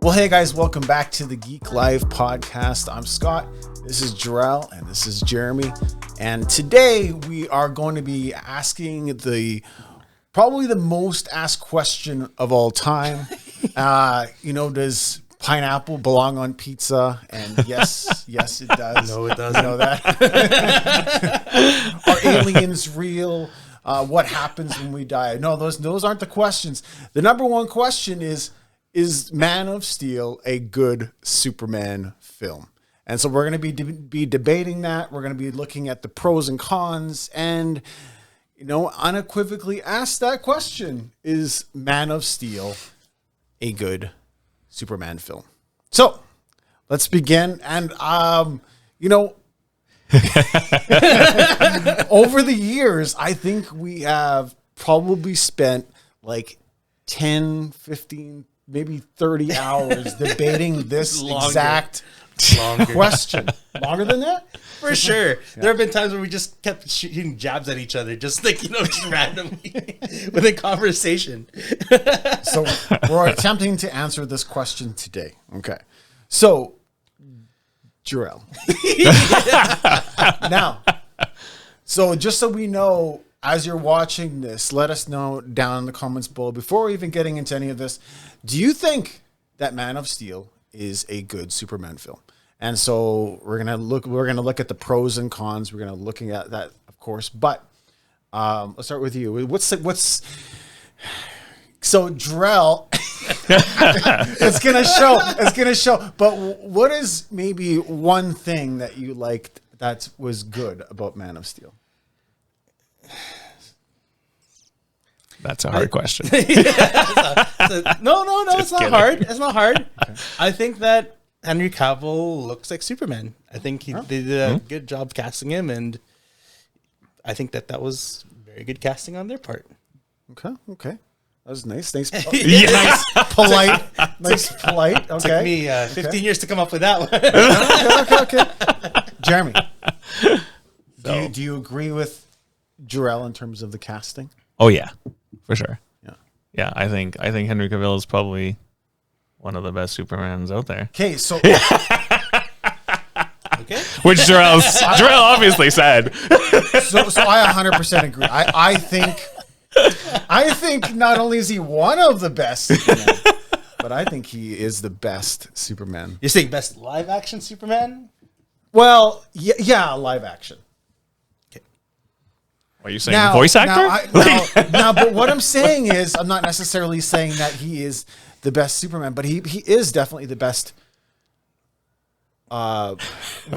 Well, hey guys, welcome back to the Geek Live podcast. I'm Scott, this is Jarrell, and this is Jeremy. And today we are going to be asking probably the most asked question of all time. Does pineapple belong on pizza? And yes, it does. No, it doesn't. You know that? Are aliens real? What happens when we die? No, those aren't the questions. The number one question is Man of Steel a good Superman film? And so we're going to be debating that. We're going to be looking at the pros and cons and, unequivocally ask that question. Is Man of Steel a good Superman film? So let's begin. And, over the years, I think we have probably spent like 10, 15, maybe 30 hours debating this exact question. Longer than that? For sure. Yeah. There have been times where we just kept shooting jabs at each other, just randomly within conversation. So we're attempting to answer this question today. Okay. So, Jarrell. Now, so just so we know, as you're watching this, let us know down in the comments below, before even getting into any of this, do you think that Man of Steel is a good Superman film? And so we're gonna look at the pros and cons. We're gonna looking at that, of course. But let's start with you. So Jarrell, it's gonna show. But what is maybe one thing that you liked that was good about Man of Steel? That's a hard question. No, it's not hard. It's not hard. Okay. I think that Henry Cavill looks like Superman. I think they did a good job casting him, and I think that was very good casting on their part. Okay. That was nice. Nice, nice, polite. Okay. Took me 15 years to come up with that one. Okay. Jeremy, do you agree with Jarrell in terms of the casting? Oh yeah, for sure. Yeah. I think Henry Cavill is probably one of the best Supermans out there. Okay, so which Jarrell obviously said. So I 100% agree. I think not only is he one of the best Superman, but I think he is the best Superman. You're saying best live action Superman? Well, yeah, live action. Are you saying voice actor? Now, but what I'm saying is, I'm not necessarily saying that he is the best Superman, but he is definitely the best. When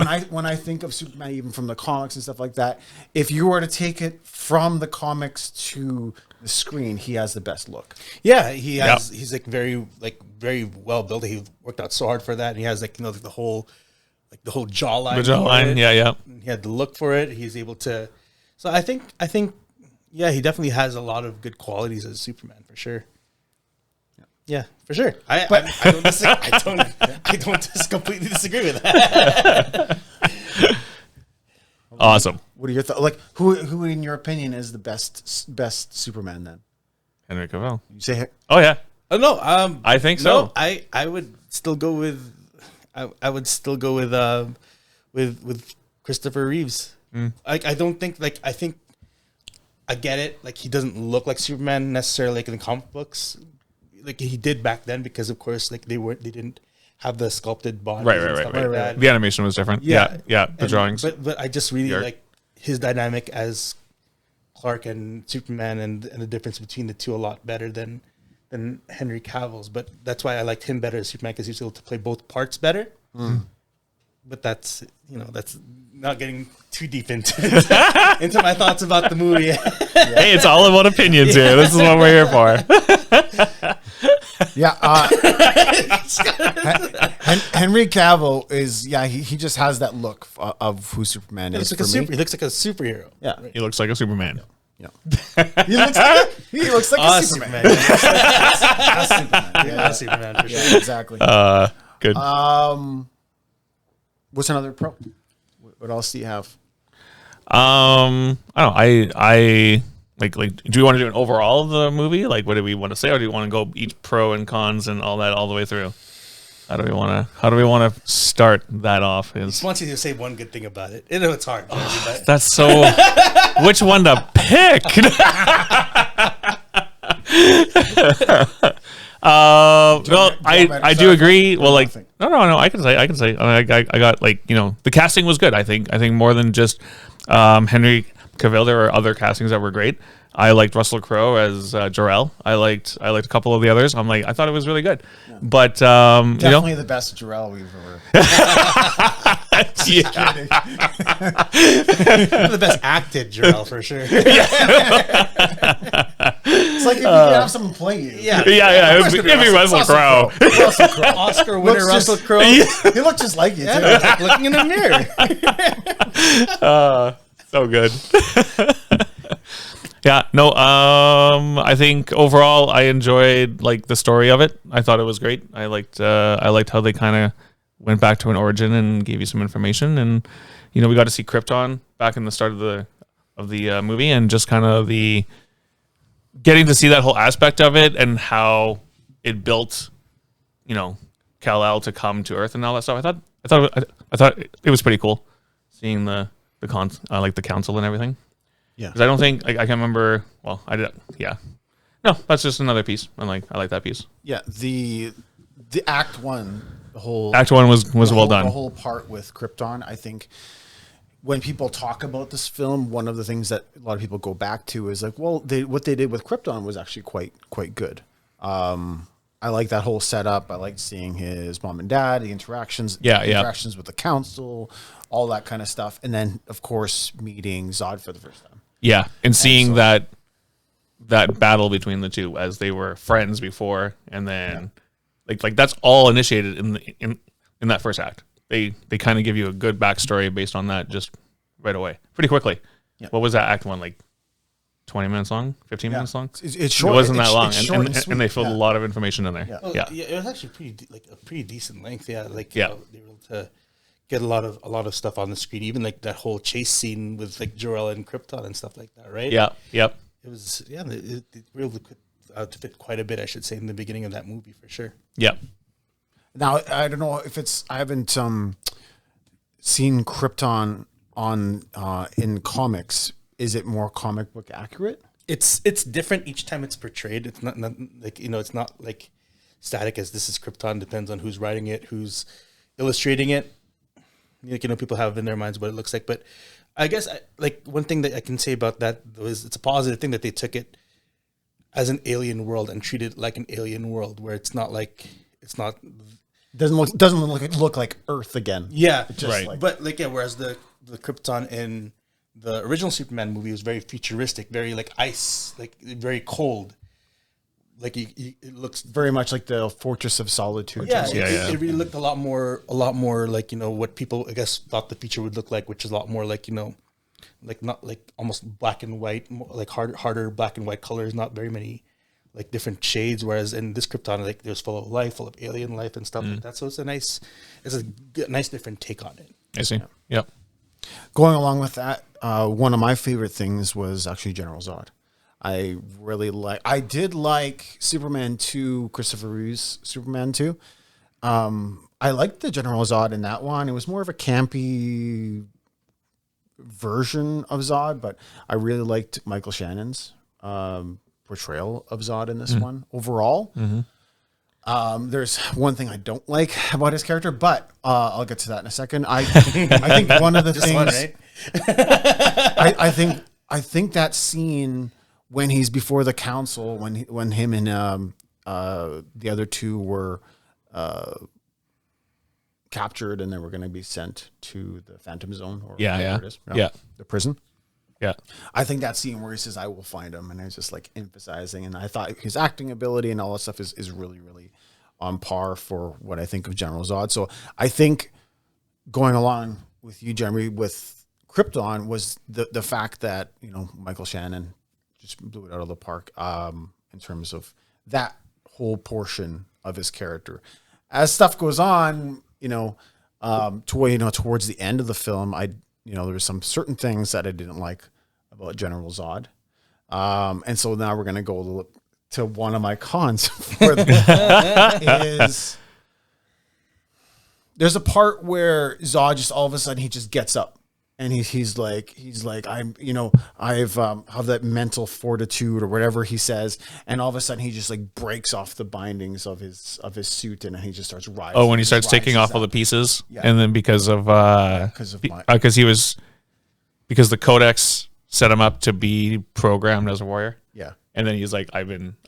I think of Superman, even from the comics and stuff like that, if you were to take it from the comics to the screen, he has the best look. Yeah, he has. Yep. He's very well built. He worked out so hard for that, and he has the whole jawline. The jawline, yeah. He had the look for it. He's able to. So I think, yeah, he definitely has a lot of good qualities as Superman for sure. Yeah, for sure. I don't completely disagree with that. Awesome. What are your thoughts? Like, who in your opinion is the best Superman then? Henry Cavill. You say? Oh yeah. Oh no. I think so. I would still go with. I would still go with Christopher Reeves. I don't think I think I get it. Like, he doesn't look like Superman necessarily like in the comic books, like he did back then, because of course they didn't have the sculpted body. Right. The animation was different. Yeah. The drawings. But I just really like his dynamic as Clark and Superman, and the difference between the two a lot better than Henry Cavill's. But that's why I liked him better as Superman, because he was able to play both parts better. But that's not getting too deep into my thoughts about the movie. Hey, it's all about opinions here. This is what we're here for. Yeah. Henry Cavill is, he just has that look of who Superman is. He looks like a superhero. Yeah. He looks like a Superman. Yeah. He looks like a Superman. A Superman. Yeah, Superman for sure. Yeah, exactly. Good. What's another pro? What else do you have? I don't know. I like. Do we want to do an overall of the movie? Like, what do we want to say, or do you want to go each pro and cons and all that all the way through? How do we want to start that off? He just wants you to say one good thing about it. I know it's hard. But That's so. Which one to pick? No, I do agree. Well, like no. I can say. I got like the casting was good. I think more than just Henry Cavill. There were other castings that were great. I liked Russell Crowe as Jor-El. I liked a couple of the others. I thought it was really good. Yeah. But definitely the best Jor-El we've ever. Yeah. The best acted Jor-El for sure. It's like if you could have someone play you. Yeah. It'd be Russell Crowe. Oscar winner Russell Crowe. He looked just like you too. Like looking in the mirror. So good. Yeah, no, I think overall I enjoyed like the story of it. I thought it was great. I liked how they kind of went back to an origin and gave you some information, and we got to see Krypton back in the start of the movie, and just kind of the getting to see that whole aspect of it and how it built, Kal-El to come to Earth and all that stuff. I thought it was pretty cool seeing the council and everything. Yeah, because I don't think I can't remember. Well, I did. Yeah, no, that's just another piece. I like that piece. Yeah, the Act One, the whole Act One was well done. The whole part with Krypton, I think, when people talk about this film, one of the things that a lot of people go back to is like, well, what they did with Krypton was actually quite good. I like that whole setup. I like seeing his mom and dad, the interactions, interactions with the council, all that kind of stuff, and then of course meeting Zod for the first time. Yeah, and seeing that battle between the two as they were friends before, and then like that's all initiated in that first act. They kind of give you a good backstory based on that just right away, pretty quickly. Yeah. What was that Act One, like 20 minutes long, 15 minutes long? It's short. It wasn't that long, and they filled a lot of information in there. Yeah, well, it was actually a pretty decent length. Yeah, they were able to get a lot of stuff on the screen, even like that whole chase scene with like Jor-El and Krypton and stuff like that, right? Yeah, yep. It was they were able to fit quite a bit, I should say, in the beginning of that movie for sure. Yep. Now I don't know if I haven't seen Krypton on in comics. Is it more comic book accurate? It's different each time it's portrayed. It's not like it's not like static as this is Krypton. Depends on who's writing it, who's illustrating it. People have in their minds what it looks like, but I guess one thing that I can say about that is it's a positive thing that they took it as an alien world and treated it like an alien world, where it's not doesn't look like Earth again. Yeah, just right. But whereas the Krypton in the original Superman movie was very futuristic, very like ice, like very cold. Like it looks very much like the Fortress of Solitude. Yeah, it really looked a lot more like what people I guess thought the future would look like, which is a lot more like like not like almost black and white, like harder black and white colors, not very many like different shades. Whereas in this Krypton, like there's full of life, full of alien life and stuff like that. So it's a nice different take on it. I see. Yep. Going along with that, one of my favorite things was actually General Zod. I did like Superman 2, Christopher Reeve's Superman 2. I liked the General Zod in that one. It was more of a campy version of Zod, but I really liked Michael Shannon's portrayal of Zod in this one overall. Mm-hmm. There's one thing I don't like about his character, but I'll get to that in a second. I think one of the things one, right? I think that scene when he's before the council, when him and the other two were captured and they were going to be sent to the Phantom Zone or whatever it is, the prison. Yeah, I think that scene where he says, "I will find him," and it's just like emphasizing. And I thought his acting ability and all that stuff is really, really on par for what I think of General Zod. So I think going along with you, Jeremy, with Krypton was the fact that Michael Shannon just blew it out of the park in terms of that whole portion of his character. As stuff goes on, towards the end of the film, there were some certain things that I didn't like about General Zod. And so now we're going to go to one of my cons for is there's a part where Zod just all of a sudden he just gets up. And he's like, I'm, I've have that mental fortitude or whatever he says, and all of a sudden he just like breaks off the bindings of his suit, and he just starts rising. Oh, when he starts taking off all the pieces, and then because the Codex set him up to be programmed as a warrior. Yeah. And then he's like, I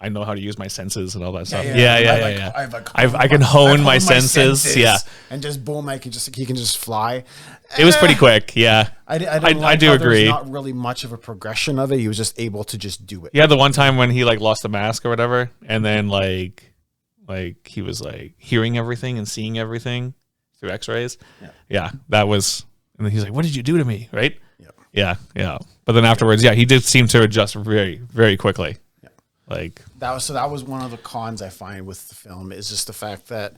know how to use my senses and all that stuff. Yeah. I can hone my senses. Yeah. And just boom, he can just fly. It was pretty quick. Yeah. I do agree. There's not really much of a progression of it. He was just able to just do it. Yeah. The one time when he like lost the mask or whatever, and then like he was like hearing everything and seeing everything through X-rays. Yeah. That was, and then he's like, what did you do to me? Right. Yeah. But then afterwards, he did seem to adjust very, very quickly. Yeah. Like that was one of the cons I find with the film is just the fact that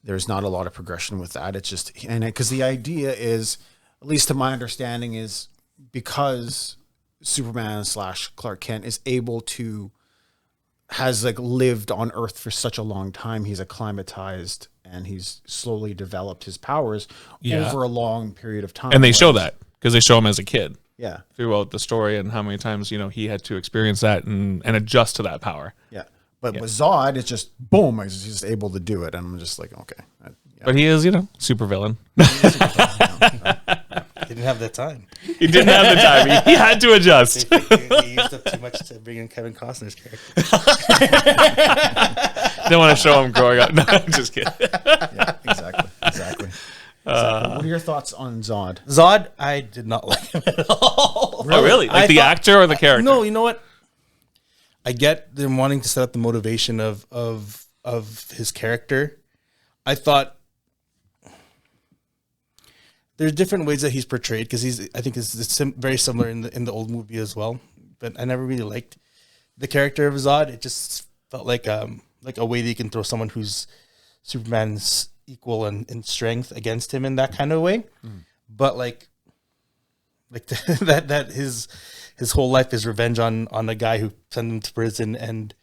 there's not a lot of progression with that. It's just, because the idea is, at least to my understanding, is because Superman / Clark Kent is has like lived on Earth for such a long time, he's acclimatized and he's slowly developed his powers over a long period of time. And they show that. Because they show him as a kid, throughout the story, and how many times he had to experience that and adjust to that power. Yeah, but with Zod, it's just boom, he's just able to do it, and I'm just like, okay. But he is, super villain. He didn't have that time. He didn't have the time. He had to adjust. He used up too much to bring in Kevin Costner's character. Didn't want to show him growing up. No, I'm just kidding. Yeah, exactly. What are your thoughts on Zod? Zod, I did not like him at all. Really? Oh, really? Like the actor or the character? No, you know what? I get them wanting to set up the motivation of his character. I thought there's different ways that he's portrayed because I think it's very similar in the old movie as well. But I never really liked the character of Zod. It just felt like a way that you can throw someone who's Superman's equal in strength against him in that kind of way. But that his whole life is revenge on a guy who sent him to prison and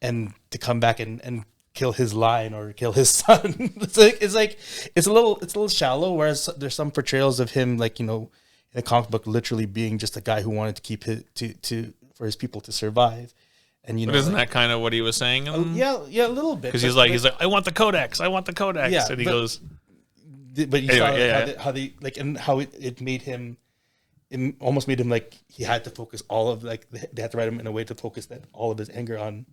to come back and kill his line or kill his son. it's a little shallow, whereas there's some portrayals of him in a comic book literally being just a guy who wanted to keep for his people to survive. And but isn't that kind of what he was saying? Yeah, a little bit. Because he's like, I want the Codex. Yeah, and he goes. But you saw how they and how it made him. It almost made him like he had to focus all of they had to write him in a way to focus that all of his anger on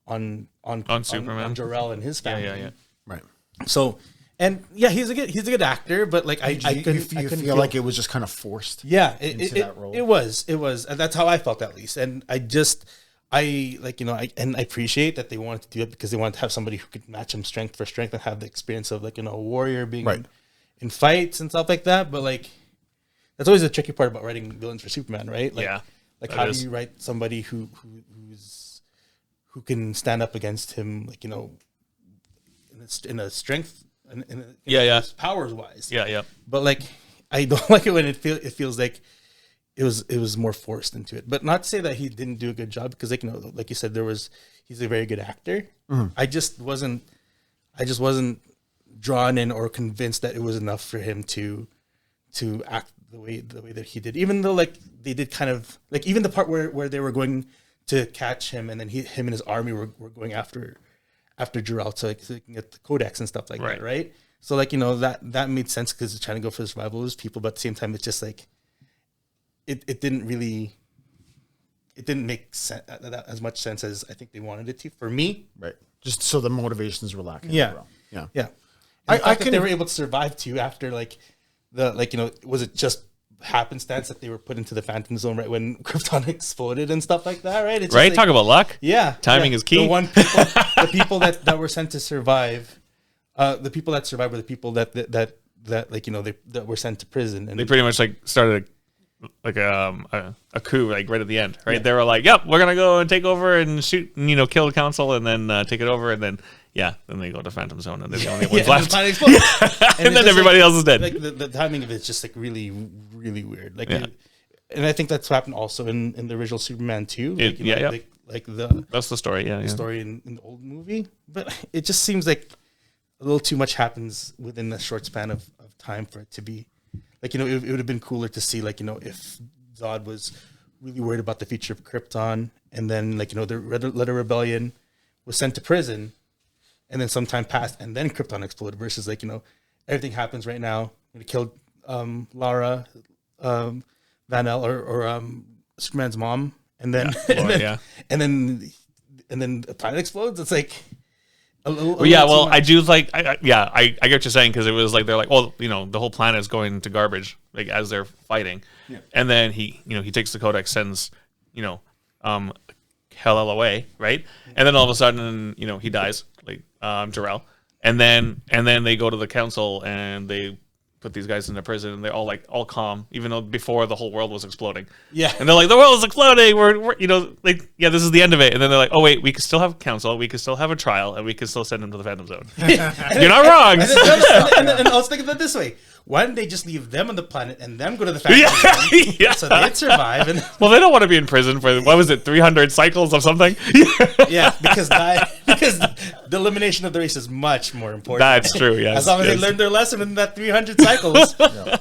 Superman, on Jor-El and his family. Yeah. Right. So, and he's a good actor, but I couldn't feel like it was just kind of forced. Yeah, that role. It was, and that's how I felt at least, and I appreciate that they wanted to do it because they wanted to have somebody who could match him strength for strength and have the experience of a warrior being in fights and stuff like that. But that's always the tricky part about writing villains for Superman, right? How do you write somebody who can stand up against him, in a strength, powers wise. Yeah. But I don't like it when it feels like it was more forced into it, but not to say that he didn't do a good job because like you said, he's a very good actor. Mm-hmm. I just wasn't drawn in or convinced that it was enough for him to act the way that he did, even though they did kind of even the part where they were going to catch him and then him and his army were going after Jor-El so they can get the Codex and stuff like that, right? So that made sense because it's trying to go for the survival of his people, but at the same time it's just it didn't make as much sense as I think they wanted it to for me. Right. Just so the motivations were lacking. Yeah. I think they were able to survive too after was it just happenstance that they were put into the Phantom Zone right when Krypton exploded and stuff like that, right? It's right. Talk about luck. Yeah. Timing is key. The people that were sent to survive, the people that survived were the people that were sent to prison, and they pretty much started a coup right at the end, right? Yeah. They were like, "Yep, we're gonna go and take over and shoot, and, kill the council, and then take it over, and then then they go to Phantom Zone, and they're the only ones left, and then everybody else is dead." The timing of it's just really, really weird. And I think that's what happened also in the original Superman 2. That's the story. The story in the old movie, but it just seems like a little too much happens within a short span of time for it to be like, it would have been cooler to see, like, if Zod was really worried about the future of Krypton, and then, like, the Letter Rebellion was sent to prison, and then some time passed, and then Krypton exploded, versus, like, everything happens right now. It killed Lara Van-El, or Superman's mom, and then and then the planet explodes. It's like I do like I get what you're saying, because it was like they're like, well, the whole planet is going to garbage, like, as they're fighting, and then he takes the Codex, sends Kal-El away, right, and then all of a sudden he dies, like Jor-El, and then they go to the council and they put these guys into prison, and they're all calm, even though before the whole world was exploding. Yeah. And they're like, the world is exploding. We're this is the end of it. And then they're like, oh wait, we can still have council, we can still have a trial, and we can still send them to the Phantom Zone. You're not wrong. And I was thinking about it this way. Why didn't they just leave them on the planet and them go to the Phantom Zone so they'd survive? And well, they don't want to be in prison for, what was it, 300 cycles of something? because the elimination of the race is much more important. That's true, yes. As long as they learned their lesson in that 300 cycles. Oh,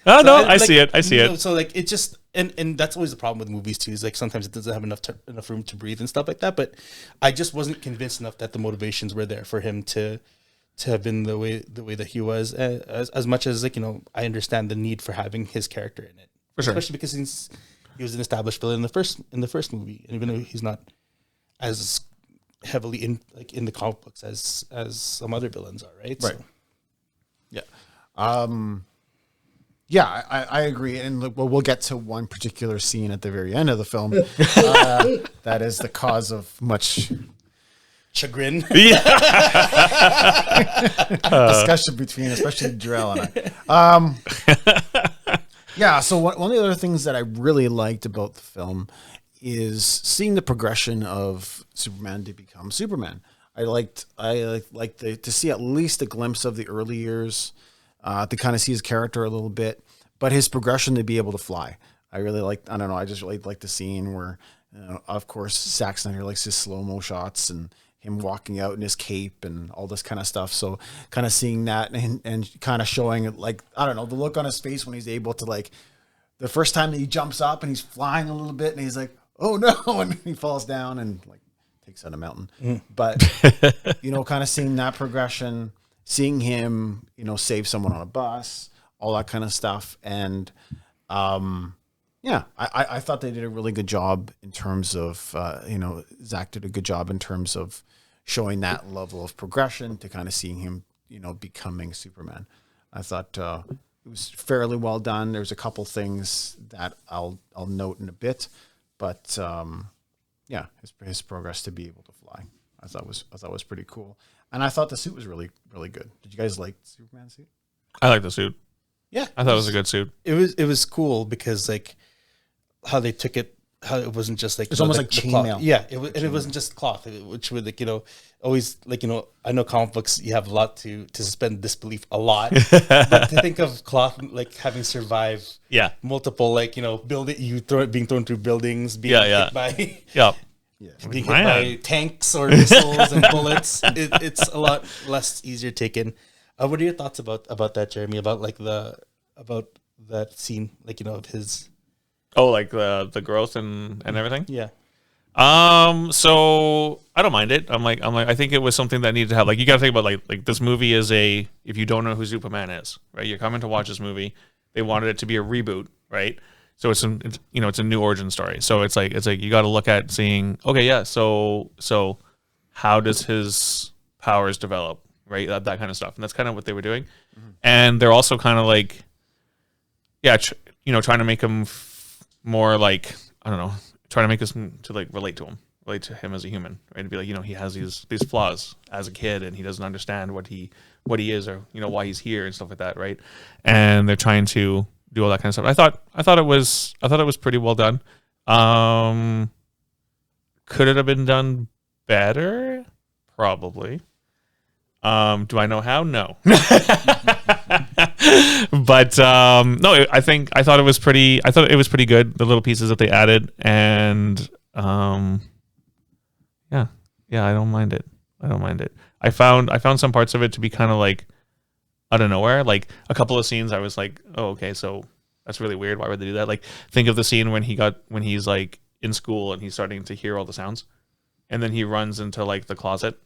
no, I see it. So, like, it just, and that's always the problem with movies, too, is, like, sometimes it doesn't have enough room to breathe and stuff like that, but I just wasn't convinced enough that the motivations were there for him to have been the way that he was, as much as, like, I understand the need for having his character in it. For sure. Especially because he was an established villain in the first movie, and even though he's not as heavily in the comic books as some other villains are, right? Right. So. Yeah. I agree, and we'll get to one particular scene at the very end of the film that is the cause of much chagrin. Discussion between, especially Jor-El and I. Yeah. So one of the other things that I really liked about the film is seeing the progression of Superman to become Superman. I liked to see at least a glimpse of the early years, to kind of see his character a little bit, but his progression to be able to fly. I really liked. I don't know. I just really liked the scene where, of course, Zack Snyder likes his slow-mo shots and him walking out in his cape and all this kind of stuff. So kind of seeing that and kind of showing, like, I don't know, the look on his face when he's able to, like, the first time that he jumps up and he's flying a little bit and he's like, oh no, and he falls down and, like, takes out a mountain. But, kind of seeing that progression, seeing him, save someone on a bus, all that kind of stuff. And, I thought they did a really good job in terms of, Zack did a good job in terms of showing that level of progression to kind of seeing him, becoming Superman. I thought it was fairly well done. There's a couple things that I'll note in a bit, but his progress to be able to fly, I thought was pretty cool. And I thought the suit was really, really good. Did you guys like Superman's suit? I like the suit. Yeah, I thought it was a good suit. It was cool because, like, how they took it, how it wasn't just like, it's almost like chainmail. Yeah, it wasn't just cloth, which would, like, always, like, I know comic books, you have a lot to suspend disbelief a lot, but to think of cloth, like, having survived multiple, like, being thrown through buildings, being hit by being hit by tanks or missiles and bullets, it's a lot less easier taken. What are your thoughts about that, Jeremy? About, like, about that scene, like, of his. Oh, like the growth and everything? Yeah. So I don't mind it. I'm like, I think it was something that needed to have, like, you got to think about, like this movie is if you don't know who Superman is, right? You're coming to watch this movie. They wanted it to be a reboot, right? So it's a new origin story. So it's like you got to look at seeing, okay, yeah. So how does his powers develop, right? That kind of stuff. And that's kind of what they were doing. Mm-hmm. And they're also kind of like, trying to make him more like, I don't know, trying to make us to, like, relate to him as a human, right? To be like, he has these flaws as a kid and he doesn't understand what he is, or, why he's here and stuff like that, right? And they're trying to do all that kind of stuff. I thought it was pretty well done. Could it have been done better? Probably. Do I know how? No. But no, I thought it was pretty good, the little pieces that they added, and I don't mind it. I don't mind it. I found some parts of it to be kind of like out of nowhere. Like a couple of scenes, I was like, oh, okay, so that's really weird. Why would they do that? Like, think of the scene when he's like in school and he's starting to hear all the sounds, and then he runs into like the closet,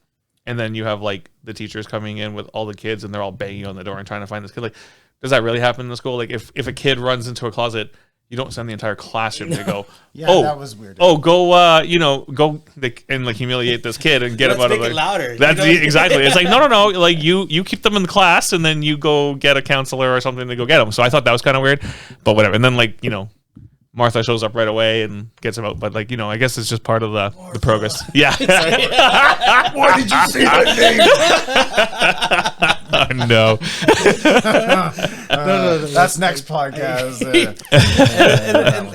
and then you have like the teachers coming in with all the kids, and they're all banging on the door and trying to find this kid. Like, does that really happen in the school? Like, if a kid runs into a closet, you don't send the entire classroom to go. Yeah, oh, that was weird. Oh, go, go and like humiliate this kid and get him out of it louder. That's exactly. It's like no. Like you keep them in the class and then you go get a counselor or something to go get them. So I thought that was kind of weird, but whatever. And then like Martha shows up right away and gets him out. But like I guess it's just part of the progress. Yeah. Why did you say that name? Oh, no. No. That's next podcast.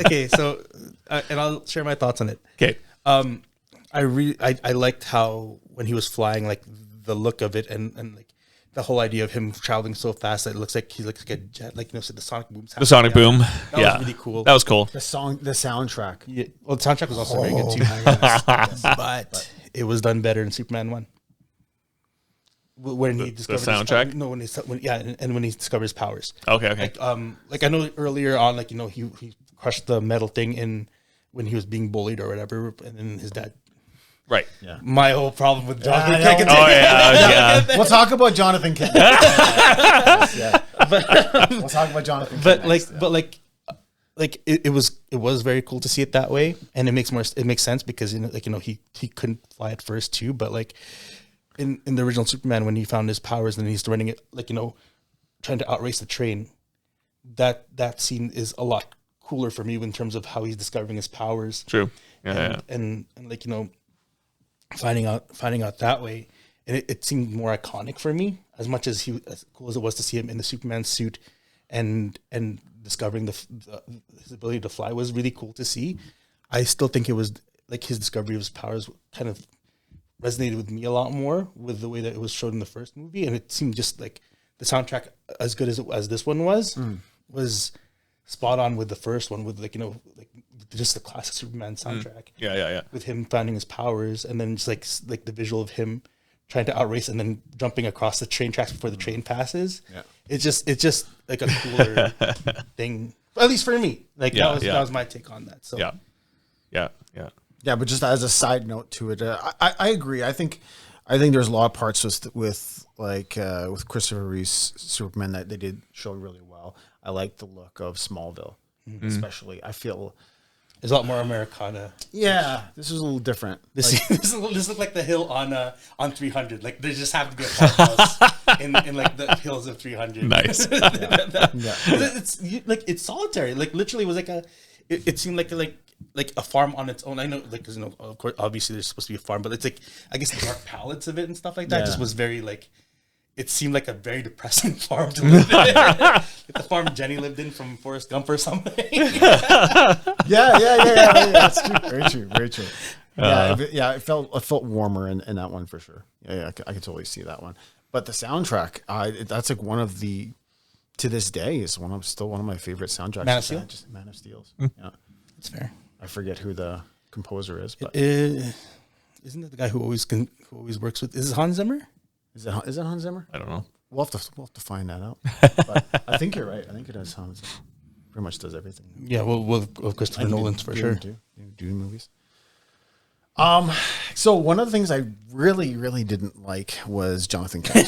Okay, so and I'll share my thoughts on it. Okay. I liked how when he was flying, like the look of it and like the whole idea of him traveling so fast that it looks like he looks like a jet, like so the sonic boom. The sonic boom. That was really cool. That was cool. The soundtrack. Yeah, well, the soundtrack was also very good too. But it was done better in Superman 1. When he discovered the soundtrack. When he discovered his powers. Okay. Like I know earlier on, like he crushed the metal thing in when he was being bullied or whatever, and then his dad. Right. Yeah. My whole problem with Jonathan Kent. Yeah. We'll talk about Jonathan Kent. Yeah. We'll talk about Jonathan Kent. It was very cool to see it that way, and it makes sense because he couldn't fly at first too, but like in the original Superman when he found his powers and he's running it trying to outrace the train, that scene is a lot cooler for me in terms of how he's discovering his powers. True. And finding out that way, and it seemed more iconic for me as much as cool as it was to see him in the Superman suit and discovering his ability to fly was really cool to see. I still think it was like his discovery of his powers kind of resonated with me a lot more with the way that it was shown in the first movie, and it seemed just like the soundtrack, as good as this one was spot on with the first one, with just the classic Superman soundtrack. Yeah. With him finding his powers, and then just like the visual of him trying to outrace and then jumping across the train tracks before the train passes. Yeah. It's just like a cooler thing, at least for me. Like that was my take on that. So Yeah. But just as a side note to it, I agree. I think there's a lot of parts with Christopher Reeve's Superman that they did show really well. I like the look of Smallville, especially. I feel there's a lot more Americana. Yeah, this is a little different. This looked like the hill on 300. Like there just happened to be a farmhouse in like the hills of 300. Nice. It's like it's solitary. Like literally, it was like it seemed like a farm on its own. I know, like, because of course, obviously, there's supposed to be a farm, but it's like I guess the dark palettes of it and stuff like that just was very like. It seemed like a very depressing farm to live in. Like the farm Jenny lived in from Forrest Gump or something. Yeah. That's true. Very true. It felt warmer in that one for sure. Yeah, I could totally see that one. But the soundtrack, that's like one of the, to this day, is still one of my favorite soundtracks. Man of Steel? Just Man of Steel. Yeah. That's fair. I forget who the composer is, but isn't it the guy who always works with? Is it Hans Zimmer? Is it Hans Zimmer? I don't know. We'll have to find that out. But I think you're right. I think it is Hans Zimmer. Pretty much does everything. Yeah, well, of Christopher Nolan's for sure. Do movies. So one of the things I really, really didn't like was Jonathan Kent.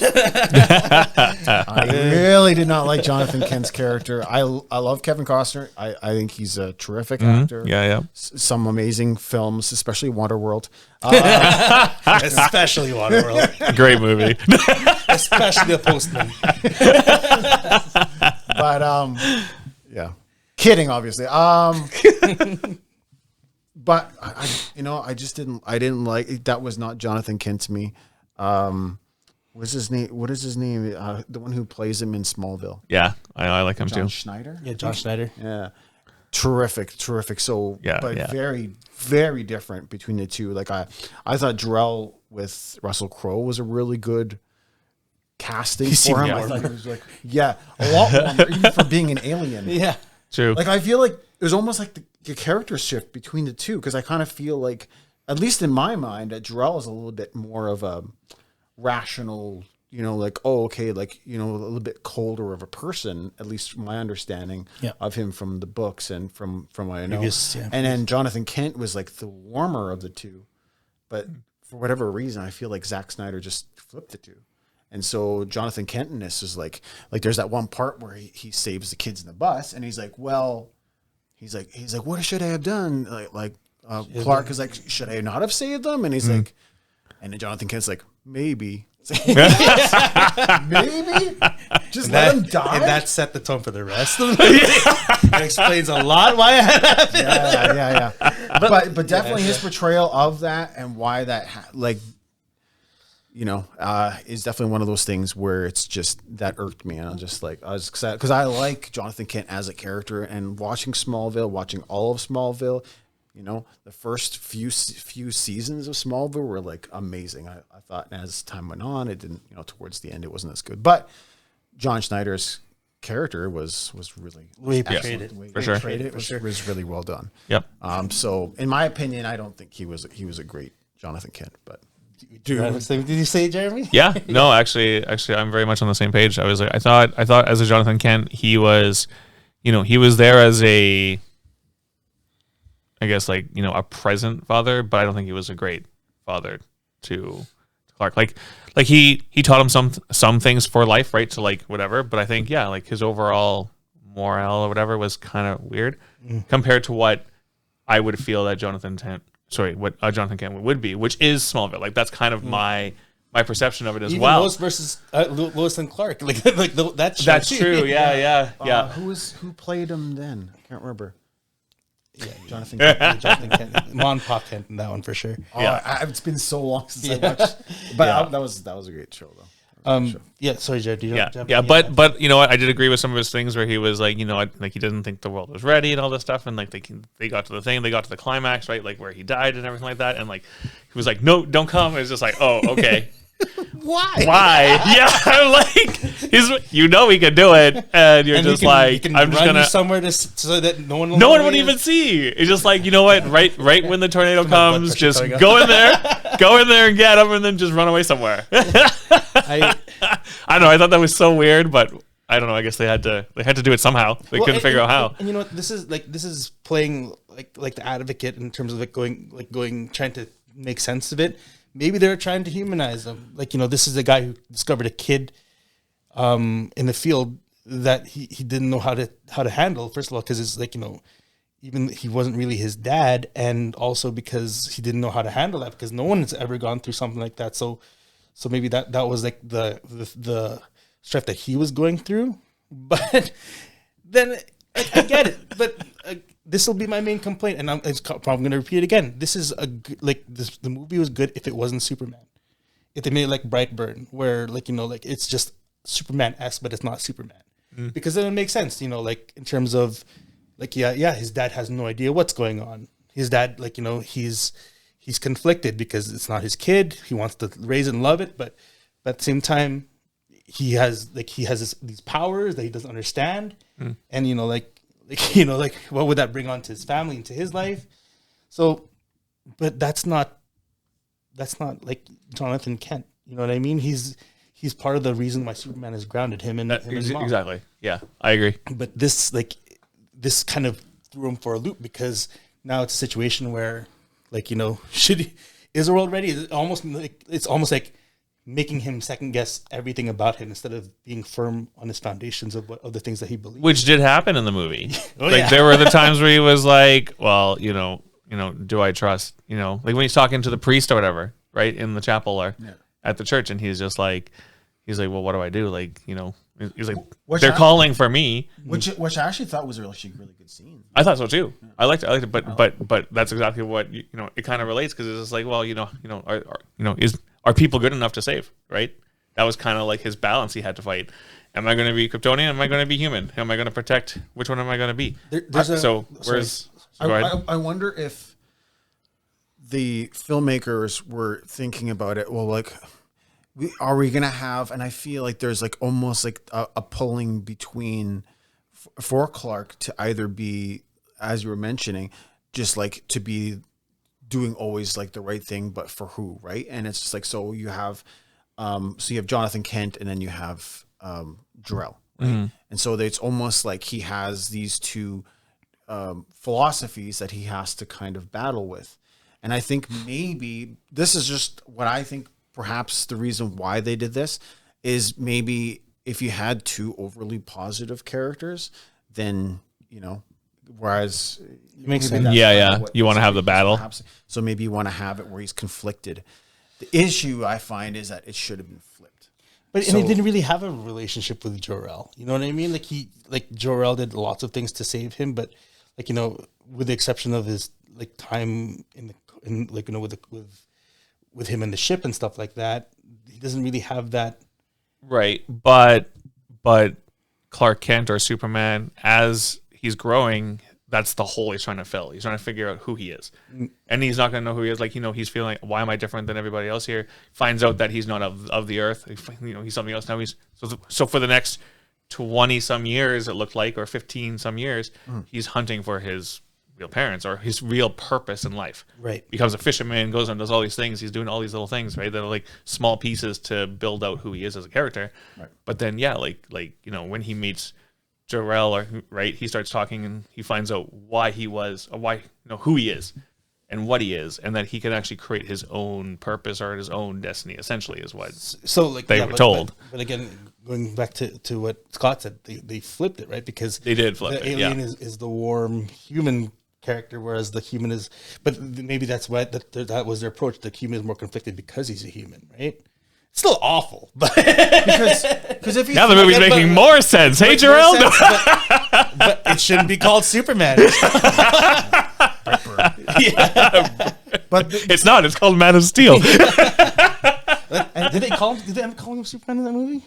I really did not like Jonathan Kent's character. I love Kevin Costner. I think he's a terrific actor. Yeah. Some amazing films, especially Waterworld. Especially Waterworld. Great movie. Especially The Postman. But yeah, kidding, obviously. But I just didn't like that. Was not Jonathan Kent to me. What's his name? What is his name? The one who plays him in Smallville. Yeah, I like him too. Snyder. Yeah, John Snyder. Yeah, terrific. So very, very different between the two. Like I thought Jor-El with Russell Crowe was a really good casting for him. I thought he was like, a lot warmer, even for being an alien. Yeah, true. Like I feel like it was almost like the character shift between the two, because I kind of feel like at least in my mind, Jor-El is a little bit more of a rational, like, oh, okay, like, a little bit colder of a person, at least from my understanding of him from the books and from what I know. And then Jonathan Kent was like the warmer of the two. But for whatever reason, I feel like Zack Snyder just flipped the two. And so Jonathan Kent in this is like there's that one part where he saves the kids in the bus, and he's like, well, he's like, what should I have done? Clark is like, should I not have saved them? And he's like, and then Jonathan Kent's like, maybe. Maybe? Just let him die? And that set the tone for the rest of the movie. It explains a lot why it happened. Yeah. But definitely his portrayal of that and why that, is definitely one of those things where it's just, that irked me. And I was excited because I like Jonathan Kent as a character, and watching all of Smallville, the first few seasons of Smallville were like amazing. I thought as time went on, it didn't, towards the end, it wasn't as good. But John Schneider's character was really for sure. It was really well done. Yep. So in my opinion, I don't think he was a great Jonathan Kent, but. Did you say, Jeremy? Yeah. No, actually, I'm very much on the same page. I was like, I thought as a Jonathan Kent, he was, he was there as a, I guess, like, a present father, but I don't think he was a great father to Clark. Like he taught him some things for life, right? To like whatever. But I think, like his overall morale or whatever was kind of weird compared to what I would feel that Jonathan Kent would be, which is Smallville. Like that's kind of my perception of it as well. Lois versus Lois and Clark. That's true. Yeah. Who played him then? I can't remember. Yeah, Jonathan Kent, Mon Pa Kent in that one for sure. It's been so long since I watched, but that was a great show though. Sorry, Jared. But you know what? I did agree with some of his things where he was like, like he didn't think the world was ready and all this stuff, and like they got to the climax, right? Like where he died and everything like that, and like he was like, no, don't come. It's just like, oh, okay. Why? Yeah, I'm like, he can do it, and you're just like, I'm just gonna somewhere so that no one would even see. It's just like, you know what? Right when the tornado comes, just go in there and get him, and then just run away somewhere. I don't know. I thought that was so weird, but I don't know. I guess they had to do it somehow. They couldn't figure out how. And you know what? This is playing like the advocate in terms of going trying to make sense of it. Maybe they're trying to humanize him. This is a guy who discovered a kid in the field that he didn't know how to handle. First of all, because it's even he wasn't really his dad, and also because he didn't know how to handle that, because no one has ever gone through something like that. So maybe that was like the strife that he was going through. But then I get it. But this will be my main complaint, and I'm probably going to repeat it again. This is the movie was good if it wasn't Superman. If they made it like Brightburn, where it's just Superman-esque, but it's not Superman, because then it makes sense. In terms of his dad has no idea what's going on. His dad, he's conflicted because it's not his kid. He wants to raise and love it, but at the same time, he has these powers that he doesn't understand, and what would that bring on to his family and to his life? So, but that's not like Jonathan Kent. You know what I mean? He's part of the reason why Superman has grounded him and his mom. Exactly. Yeah, I agree. But this kind of threw him for a loop, because now it's a situation where is the world ready? It's almost like making him second guess everything about him instead of being firm on his foundations of the things that he believes. Which did happen in the movie. There were the times where he was like, well, do I trust, like when he's talking to the priest or whatever, right, in the chapel or at the church, and he's like, well, what do I do? He's like, they're calling for me. Which I actually thought was a really good scene. I thought so too. Yeah. I liked it, but that's exactly what it kind of relates, because it's just like, well, are people good enough to save? Right. That was kind of like his balance he had to fight. Am I going to be Kryptonian? Am I going to be human? Am I going to protect? Which one am I going to be? I wonder if the filmmakers were thinking about it. Well, are we going to have, and I feel like there's almost a pulling between for Clark to either be, as you were mentioning, just to be doing always like the right thing, but for who, right? And it's just like, so you have Jonathan Kent, and then you have Jor-El, right? And so it's almost like he has these two philosophies that he has to kind of battle with. And I think maybe this is just what I think perhaps the reason why they did this is maybe if you had two overly positive characters, then, whereas It makes maybe sense. that's You want to have the battle. perhaps. So maybe you want to have it where he's conflicted. The issue I find is that it should have been flipped. But and he didn't really have a relationship with Jor-El. You know what I mean? Like Jor-El did lots of things to save him, but with the exception of his like time with him in the ship and stuff like that, he doesn't really have that. Right, but Clark Kent or Superman, as he's growing, that's the hole he's trying to fill. He's trying to figure out who he is, and he's not going to know who he is. Like he's feeling like, why am I different than everybody else here? Finds out that he's not of the earth. He's something else now. So for the next 20 some years, it looked like, or 15 some years, he's hunting for his real parents or his real purpose in life. Right. Becomes a fisherman, goes and does all these things. He's doing all these little things, right? That are like small pieces to build out who he is as a character. Right. But then, when he meets Jor-El, right, he starts talking and he finds out who he is and what he is, and that he can actually create his own purpose or his own destiny, essentially, is what they were told. But again, going back to what Scott said, they flipped it, right? Because they did flip the it. alien is the warm human character, whereas the human is. But maybe that's why that was their approach. The human is more conflicted because he's a human, right? It's still awful, but because if now the movie's making more sense. Hey, Jor-El, but it shouldn't be called Superman. but it's not. It's called Man of Steel. Did they call him Superman in that movie?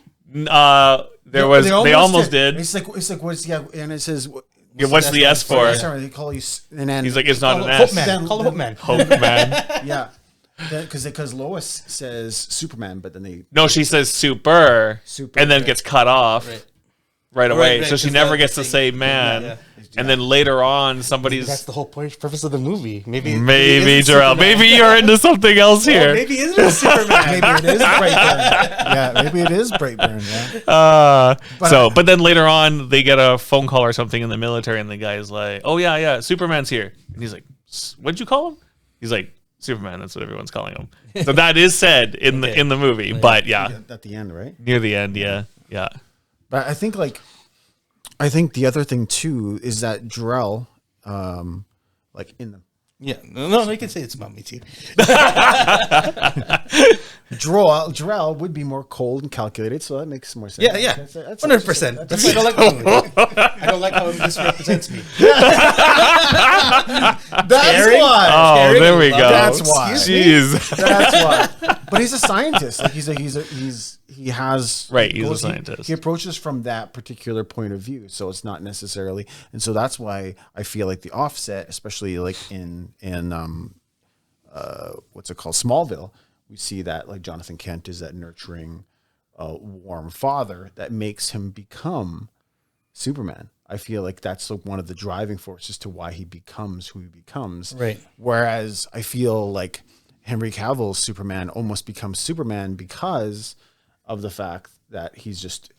They almost did. It's like what's and it says. What's the S for? They call you, and then he's like, it's not an S. Call him Hope Man. Hope Man. Yeah, because Lois says Superman, but then she says super, and then gets cut off right away. So she never gets to say man. Yeah. And then later on, that's the whole purpose of the movie. Maybe Jor-El, maybe you're into something else here. Maybe it is Superman. Maybe it is Brightburn. Yeah, maybe it is Brightburn. Yeah. But then later on, they get a phone call or something in the military, and the guy's like, "Oh yeah, Superman's here," and he's like, "What'd you call him?" He's like, "Superman." That's what everyone's calling him. So that is said in the movie, but yeah, at the end, right? Near the end, yeah. But I think the other thing too is that Jor-El, in the no, you can say it's about me too. Jor-El would be more cold and calculated, so that makes more sense. Yeah, 100%. That's why I don't like the movie. I don't like how it misrepresents me. That's why. Oh, there we go. That's why. Jeez. That's why. But he's a scientist. Like he's a scientist. He approaches from that particular point of view, so it's not necessarily, and so that's why I feel like the offset, especially like in what's it called, Smallville, we see that like Jonathan Kent is that nurturing, warm father that makes him become Superman. I feel like that's like one of the driving forces to why he becomes who he becomes. Right. Whereas I feel like Henry Cavill's Superman almost becomes Superman because of the fact that he's just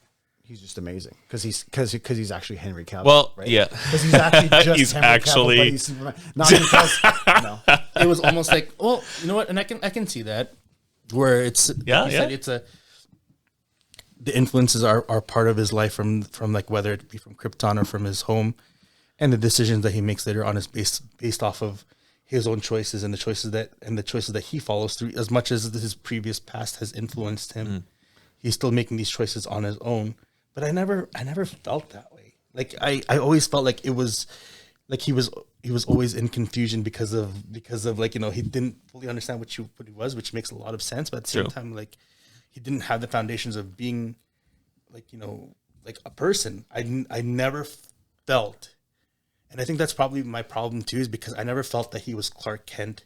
amazing because he's actually Henry Cavill. Well, right? yeah, because he's actually just he's Henry actually Cavill, but he's Superman. Not because it was almost like, well, you know what, and I can see that where it's it's the influences are part of his life from like whether it be from Krypton or from his home, and the decisions that he makes later on is based off of his own choices and the choices that he follows through. As much as his previous past has influenced him, he's still making these choices on his own. But I never felt that way. Like I always felt like it was like he was always in confusion because of like, he didn't fully understand what he was, which makes a lot of sense. But at the same time, like he didn't have the foundations of being like, like a person. I never felt. And I think that's probably my problem too, is because I never felt that he was Clark Kent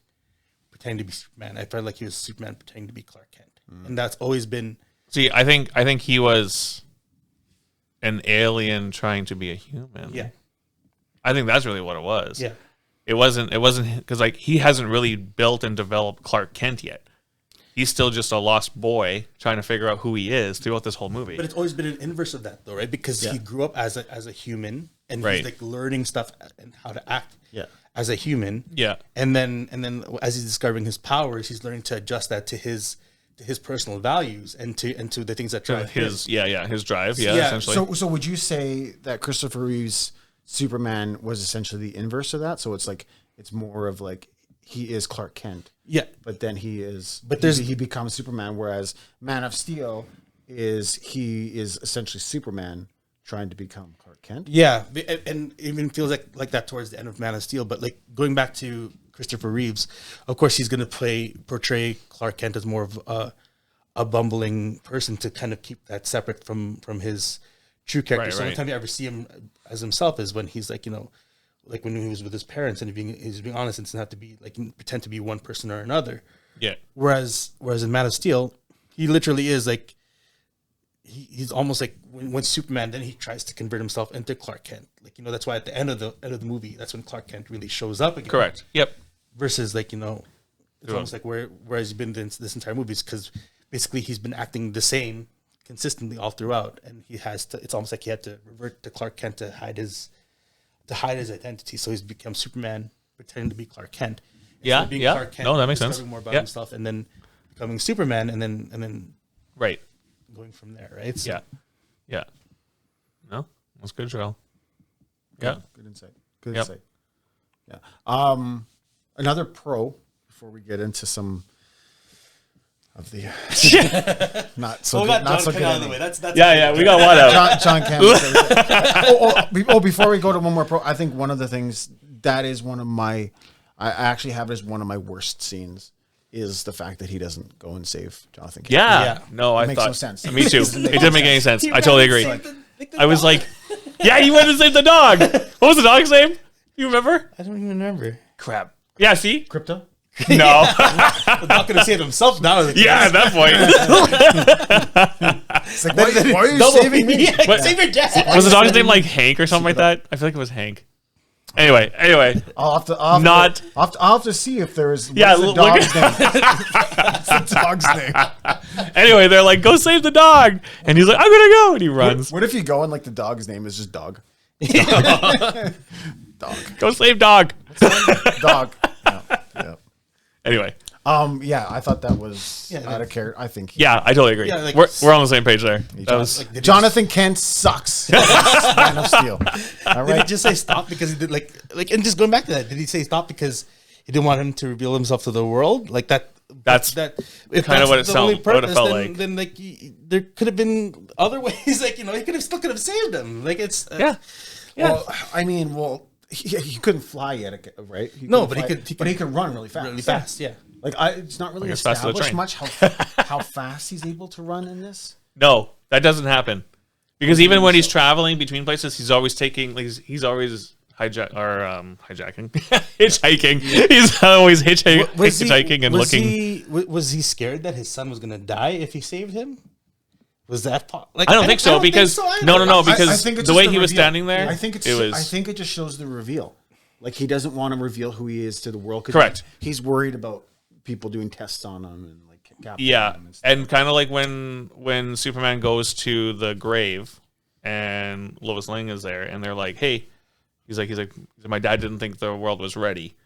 pretending to be Superman. I felt like he was Superman pretending to be Clark Kent. And that's always been. See, I think he was an alien trying to be a human. Yeah. I think that's really what it was. Yeah. It wasn't because like he hasn't really built and developed Clark Kent yet. He's still just a lost boy trying to figure out who he is throughout this whole movie. But it's always been an inverse of that, though, right? Because he grew up as a human, and Right. he's like learning stuff and how to act as a human. Yeah. And then as he's discovering his powers, he's learning to adjust that to his personal values and to the things that drive his him. his drive, Yeah, essentially. So would you say that Christopher Reeve's Superman was essentially the inverse of that? So it's like it's more of like he is Clark Kent. Yeah. But then he becomes Superman, whereas Man of Steel is essentially Superman trying to become Clark Kent. Yeah, and it even feels like that towards the end of Man of Steel. But like going back to Christopher Reeves, of course he's going to portray Clark Kent as more of a bumbling person to kind of keep that separate from his true character. Right, so the only right. time you ever see him as himself is when he's like, like when he was with his parents and he's being honest and doesn't have to be like pretend to be one person or another. Yeah. Whereas in Man of Steel, he literally is like he's almost like when Superman, then he tries to convert himself into Clark Kent. Like that's why at the end of the movie, that's when Clark Kent really shows up again. Correct. Yep. Versus like it's almost like whereas he's been this entire movie is because basically he's been acting the same consistently all throughout, and he has to. It's almost like he had to revert to Clark Kent to hide his identity. So he's become Superman pretending to be Clark Kent. Yeah, Instead of being yeah. Clark Kent, No, that makes discovering sense. More about Yeah. himself, and then becoming Superman, and then Right. going from there. Right. So, Yeah. Yeah. No, that's good, Joel. Yeah. Good insight. Good Yep. insight. Yeah. Another pro before we get into some of the not so we good, got not John so Ken good. out of the way. That's Yeah, we got one out. John Campbell. Before we go to one more pro, I think one of the things that is one of my, I actually have it as one of my worst scenes is the fact that he doesn't go and save Jonathan Kent. Yeah. No, I makes thought. no sense. Me too. Doesn't make It didn't make any sense. He I totally ran agree. and saved the I was dog. like, yeah, you went and saved the dog. What was the dog's name? You remember? I don't even remember. Crap. Yeah, see? Crypto. No. The dog could have saved himself now. Yeah, at that point. It's like, why are you saving me? What- Save your dad. Was the dog's name like Hank or something like that? I feel like it was Hank. Anyway. I'll have to see if there's Yeah, the look dog's name. What's the dog's name? Anyway, they're like, go save the dog. And he's like, I'm going to go. And he runs. What if you go and like the dog's name is just dog? Dog. Go save dog. Dog. Yeah. Anyway. Yeah, I thought that was Yeah, out of character. I think Yeah, I totally agree. Yeah, like- we're on the same page there. That was, Like, did he Jonathan Kent sucks. Man of Steel. All Did he right. just say stop because he did like and just going back to that? Did he say stop because he didn't want him to reveal himself to the world? Like that. That's If kinda that's what it the sound- only what it purpose, felt then, like. Then like there could have been other ways. Like he could have saved him. Like it's yeah. Well, I mean, he couldn't fly yet, right? No, couldn't but he fly, could- but he could run really fast. really fast. Yeah. Like it's not really Like as fast as a established train. much how fast he's able to run in this. No, that doesn't happen. Because even when he's traveling between places, he's always taking, like, he's always hijacking, hitchhiking. He's always hitchhiking and looking. Was he scared that his son was gonna die if he saved him? Was that like? I don't think so because no, because I think it's the just way the he was reveal. standing there, I think it was. I think it just shows the reveal. Like he doesn't want to reveal who he is to the world. 'Cause Correct. He's worried about people doing tests on him and like capturing Yeah, him and stuff. and kind of like when Superman goes to the grave and Lois Lane is there, and they're like, "Hey," he's like, "My dad didn't think the world was ready,"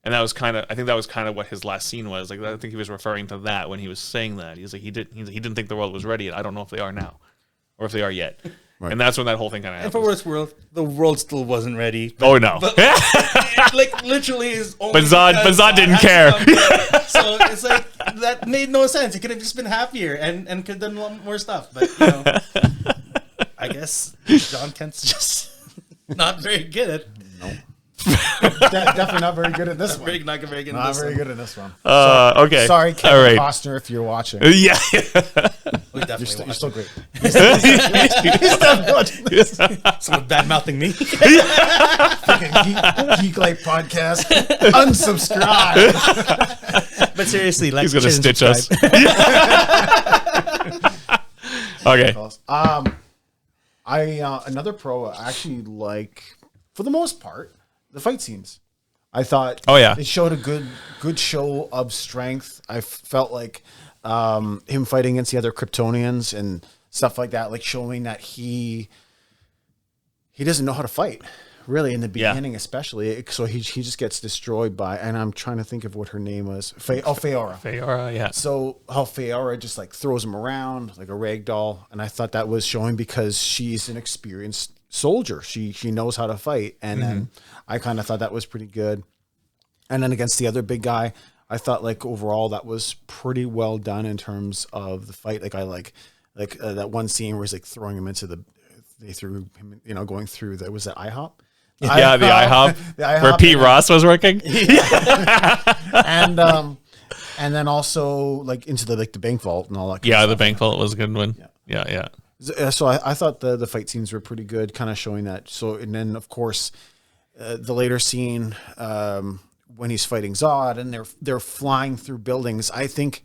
and that was kind of, I think that was kind of what his last scene was. Like, I think he was referring to that when he was saying that. He's like, he didn't think the world was ready, and I don't know if they are now, or if they are yet. Right. And that's when that whole thing kind of And for happened. what it's worth, the world still wasn't ready. Oh no! But like literally is only But Zod because didn't had to care. come there. So it's like that made no sense. He could have just been happier and could have done a lot more stuff. But I guess John Kent's just not very good at Definitely not very good at this one. not very good at Not this. very good at this one. Okay. Sorry, Kevin All right. Costner, if you're watching. Yeah. We definitely You're watched still great. someone bad mouthing me. Geek Life podcast. Unsubscribe. But seriously, like He's gonna share and stitch us. subscribe. Okay. Another pro I actually like, for the most part, the fight scenes. I thought it showed a good show of strength. I felt like him fighting against the other Kryptonians and stuff like that, like showing that he doesn't know how to fight. Really, in the beginning, especially, so he just gets destroyed by, and I'm trying to think of what her name was. Faora. Faora, yeah. So how Faora just like throws him around like a rag doll, and I thought that was showing because she's an experienced soldier. She knows how to fight, and then I kind of thought that was pretty good. And then against the other big guy, I thought like overall that was pretty well done in terms of the fight. Like I like that one scene where he's like throwing him into they threw him, going through was that IHOP? The IHOP where Pete Ross was working. and then also like into the bank vault and all that. The bank vault was a good one. Yeah. So I thought the fight scenes were pretty good, kind of showing that. So and then of course the later scene when he's fighting Zod and they're flying through buildings. I think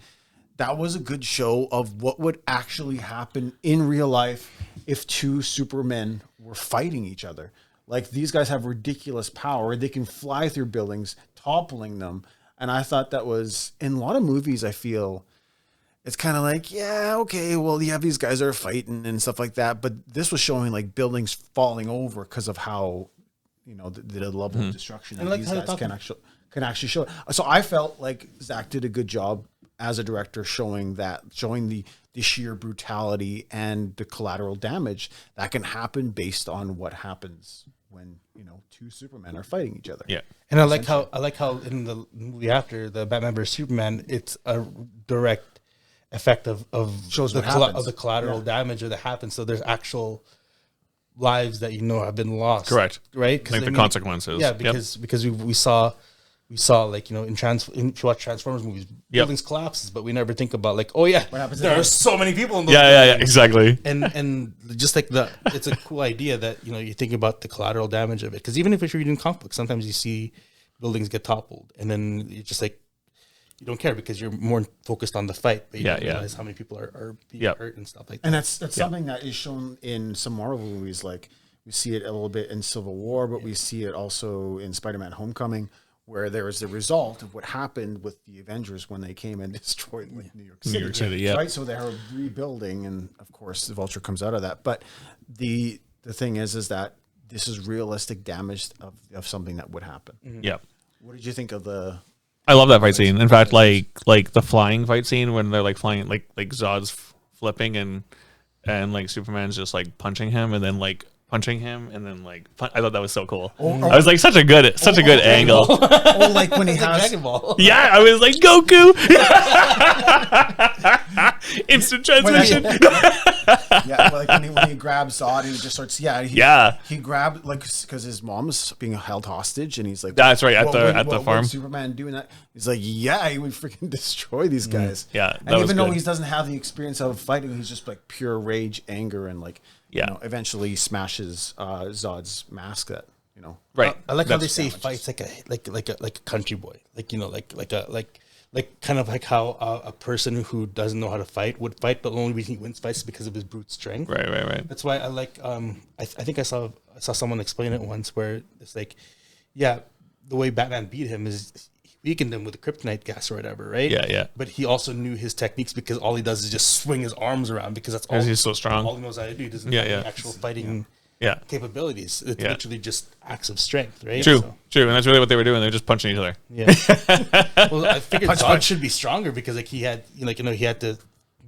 that was a good show of what would actually happen in real life if two Supermen were fighting each other. Like these guys have ridiculous power. They can fly through buildings, toppling them. And I thought that was, in a lot of movies, I feel it's kind of like, yeah, okay, well, you have these guys are fighting and stuff like that. But this was showing like buildings falling over because of how, the level of destruction that these guys can actually show. So I felt like Zack did a good job as a director showing the sheer brutality and the collateral damage that can happen based on what happens when two Supermen are fighting each other. Yeah, and I like how in the movie after the Batman vs Superman, it's a direct effect of shows the the collateral damage that happens. So there's actual lives that have been lost. Correct. Right. Like the consequences. Yeah, because we saw like if you watch Transformers movies, buildings collapses, but we never think about like, what happens there are so many people in those buildings. Exactly. And just like it's a cool idea that you think about the collateral damage of it, because even if you're reading comic books, sometimes you see buildings get toppled, and then you just like you don't care because you're more focused on the fight, but you don't realize how many people are being hurt and stuff like that. And that's something that is shown in some Marvel movies. Like we see it a little bit in Civil War, but we see it also in Spider-Man: Homecoming, where there is the result of what happened with the Avengers when they came and destroyed New York City. New York City, yeah. Right, so they're rebuilding, and of course the Vulture comes out of that. But the thing is that this is realistic damage of something that would happen. Mm-hmm. Yeah. What did you think of the? I love that fight scene. In fact, like the flying fight scene when they're like flying, like Zod's flipping and like Superman's just like punching him and then like punching him and then like I thought that was so cool. I was like such a good angle. Oh, like when he has Dragon Ball. Yeah, I was like Goku. Instant transmission. Yeah, like when he grabs Zod, he just starts. He grabbed like because his mom's being held hostage, and he's like, "That's right." At the farm, Superman doing that. He's like, "Yeah, he would freaking destroy these guys." Yeah, and even though he doesn't have the experience of fighting, he's just like pure rage, anger, and like eventually smashes Zod's mask. That right. I like how they say fights like a country boy, like kind of like how a person who doesn't know how to fight would fight, but the only reason he wins fights is because of his brute strength. Right. That's why I like. I think I saw someone explain it once where it's like, the way Batman beat him is he weakened him with the kryptonite gas or whatever, right? Yeah. But he also knew his techniques because all he does is just swing his arms around because that's all. He's so strong. All he knows how to do. He doesn't have any actual fighting. Capabilities. It's literally just acts of strength, right? True, and that's really what they were doing. They were just punching each other. Yeah. Well, I figured Zod should be stronger because like he had, he had to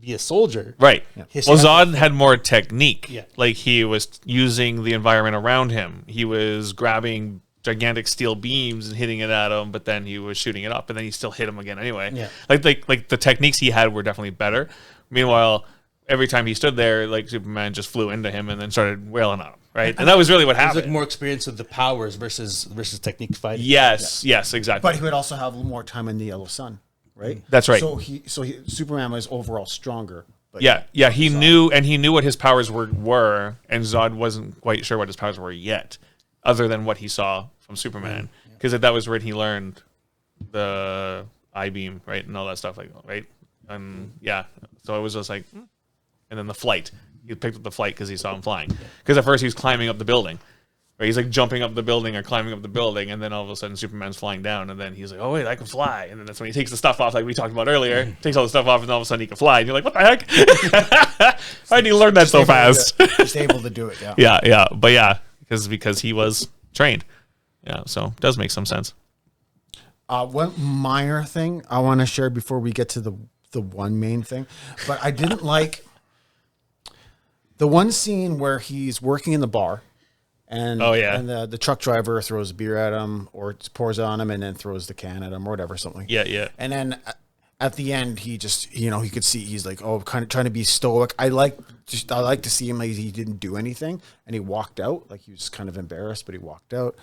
be a soldier, right? Yeah. Well, Zod had more technique. Yeah. Like he was using the environment around him. He was grabbing gigantic steel beams and hitting it at him, but then he was shooting it up, and then he still hit him again anyway. Yeah. Like the techniques he had were definitely better. Meanwhile, every time he stood there, like Superman just flew into him and then started wailing on him, right? And that was really what happened. It was like more experience with the powers versus technique fighting. Yes, exactly. But he would also have a little more time in the Yellow Sun, right? That's right. So Superman was overall stronger. But he knew what his powers were, and Zod wasn't quite sure what his powers were yet, other than what he saw from Superman, because that was where he learned the I-beam, right, and all that stuff, right? And so it was just like. And then the flight. He picked up the flight because he saw him flying. Because at first he was climbing up the building, Right? He's like jumping up the building or climbing up the building, and then all of a sudden Superman's flying down, and then he's like, "Oh wait, I can fly!" And then that's when he takes the stuff off, like we talked about earlier. Takes all the stuff off, and all of a sudden he can fly. And you're like, "What the heck? Why did he learn that so fast?" Just able to do it. Yeah. yeah, but yeah, because he was trained. Yeah, so it does make some sense. One minor thing I want to share before we get to the one main thing, but I didn't like the one scene where he's working in the bar. And, and the truck driver throws a beer at him or pours it on him and then throws the can at him or whatever, something. Yeah. And then at the end, he just, you could see he's like, kind of trying to be stoic. I like to see him like he didn't do anything and he walked out. Like he was kind of embarrassed, but he walked out.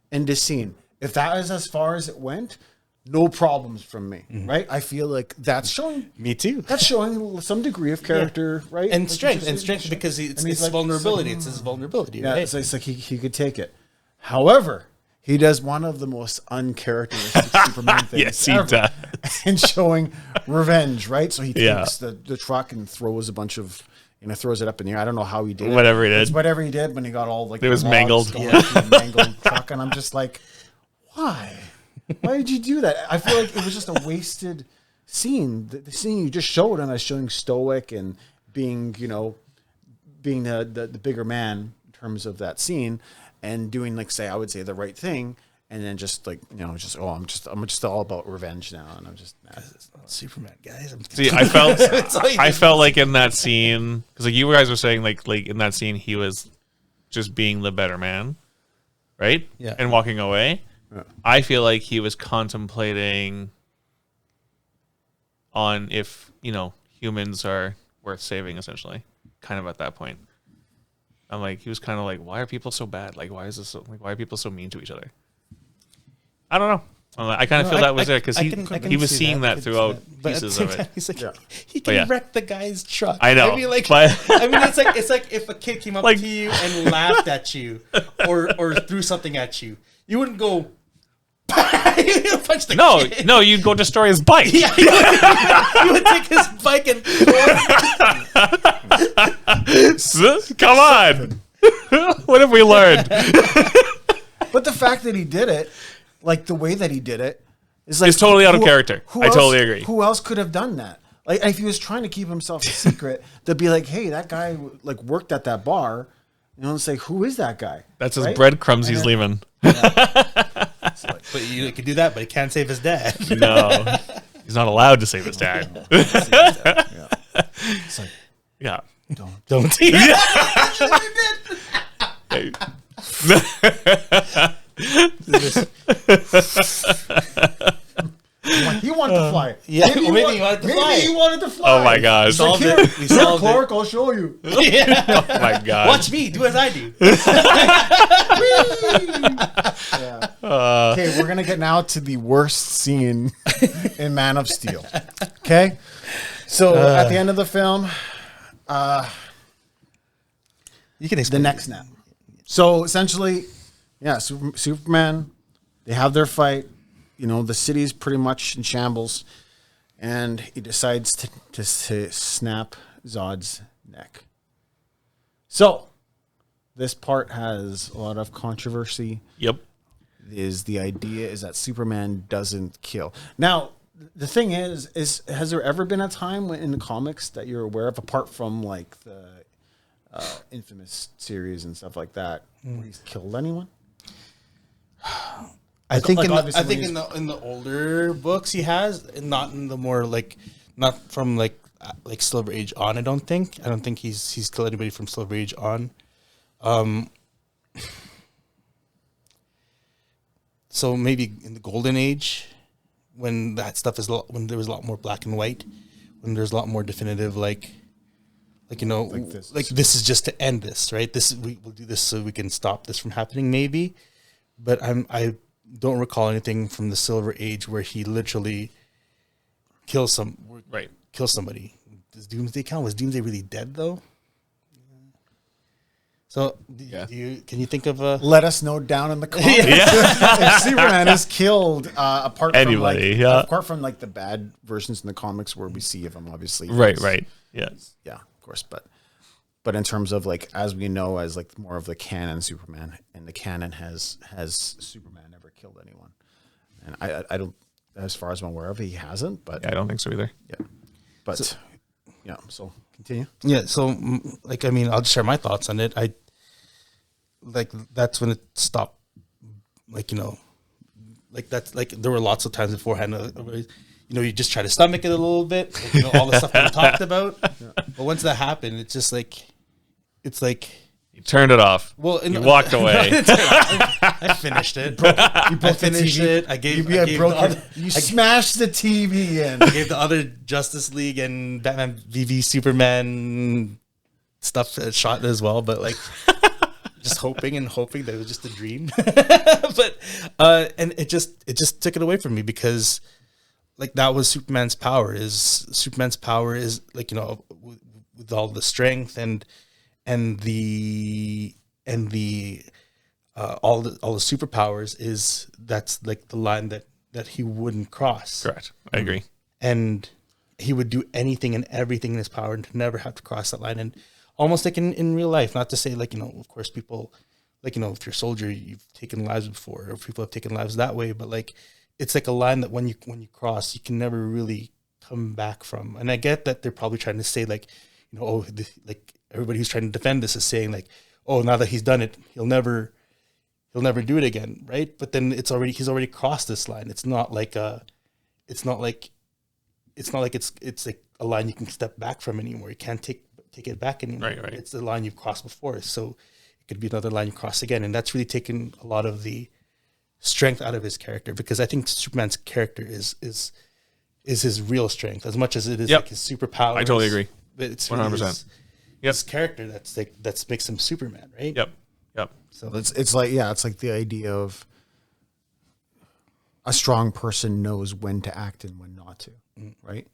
And this scene, if that is as far as it went, no problems from me, right? I feel like that's showing. Me too. That's showing some degree of character, right? And like strength because it's like, vulnerability. It's his vulnerability, yeah, right? it's like he could take it. However, he does one of the most uncharacteristic Superman things. Yes, he does. And showing revenge, right? So he takes the truck and throws a bunch of, throws it up in the air. I don't know how he did it. Whatever he did. It's whatever he did when he got all like it was mangled. Mangled truck, and I'm just like, why? Why did you do that? I feel like it was just a wasted scene. The scene you just showed him as showing stoic and being, being the bigger man in terms of that scene and doing I would say the right thing. And then just I'm just all about revenge now. And I'm just, it's not Superman, guys. See, I felt like in that scene, because you guys were saying like in that scene, he was just being the better man, right? Yeah. And walking away. Yeah. I feel like he was contemplating on if, humans are worth saving, essentially, kind of at that point. I'm like, he was kind of like, why are people so bad? Like, why are people so mean to each other? I don't know. I kind of feel that was there because he was seeing that throughout pieces of it. He's like, he can wreck the guy's truck. I know. I mean, it's like if a kid came up to you and laughed at you or threw something at you, you wouldn't go, you punch the kid. No, you'd go destroy his bike. Yeah, you would take his bike and come on. What have we learned? But the fact that he did it, like the way that he did it, is like it's totally out of character. I totally agree. Who else could have done that? Like if he was trying to keep himself a secret, they'd be like, "Hey, that guy worked at that bar." It's like, who is that guy? That's his breadcrumbs he's leaving. But you could do that, but he can't save his dad. No, he's not allowed to save his dad. It's like, yeah, don't. He wanted to fly. Yeah, maybe he wanted to fly. Maybe he wanted to fly. Oh my gosh! We solved Clark, I'll show you. Oh my god! Watch me do as I do. Okay, we're gonna get now to the worst scene in Man of Steel. Okay, so at the end of the film, you can the neck snap. So essentially, Superman, they have their fight. The city's pretty much in shambles, and he decides to snap Zod's neck. So this part has a lot of controversy. Yep. The idea is that Superman doesn't kill. Now, the thing is has there ever been a time in the comics that you're aware of, apart from like the infamous series and stuff like that, where he's killed anyone? I think in the older books he has, and not in the more not from like Silver Age on. I don't think he's killed anybody from Silver Age on. So maybe in the Golden Age, when that stuff when there was a lot more black and white, when there's a lot more definitive this is just to end this, right? We'll do this so we can stop this from happening, maybe. But I don't recall anything from the Silver Age where he literally kills somebody. Does Doomsday count? Was Doomsday really dead though? So can you think of a? Let us know down in the comments if Superman is killed. Apart from the bad versions in the comics where we see of him, obviously. Right. Yeah. Yeah, of course. But but in terms of like, as we know, as like more of the canon Superman, and the canon has Superman never killed anyone, and I don't, as far as I'm aware of, he hasn't. But Yeah, I don't think so either. yeah, but so continue. Yeah, so like, I mean, I'll just share my thoughts on it. I like, that's when it stopped. Like, you know, like that's like, there were lots of times beforehand, you know, you just try to stomach it a little bit, like, you know, all the stuff we talked about. But once that happened, it's just like, it's like, You turned it off. well, You walked away. I finished it. I finished it. You smashed the TV in. I gave the other Justice League and Batman VV Superman stuff a shot as well, but like just hoping that it was just a dream. But and it just took it away from me, because like that was Superman's power. Superman's power is like, you know, with all the strength and the all the superpowers, that's like the line that he wouldn't cross. Correct. I agree. And he would do anything and everything in his power to never have to cross that line. And almost like in real life, not to say like, you know, of course people, like, you know, if you're a soldier, you've taken lives before, or people have taken lives that way, but like, it's like a line that when you cross, you can never really come back from. And I get that they're probably trying to say like, you know, like everybody who's trying to defend this is saying like, oh, now that he's done it, he'll never do it again, right? But then he's already crossed this line. It's not like it's like a line you can step back from anymore. You can't take it back anymore. Right. It's the line you've crossed before, so it could be another line you cross again, and that's really taken a lot of the strength out of his character, because I think Superman's character is his real strength as much as it is like his superpowers. I totally agree. But it's 100%. His character that makes him Superman, right? Yep. So It's like the idea of a strong person knows when to act and when not to, right?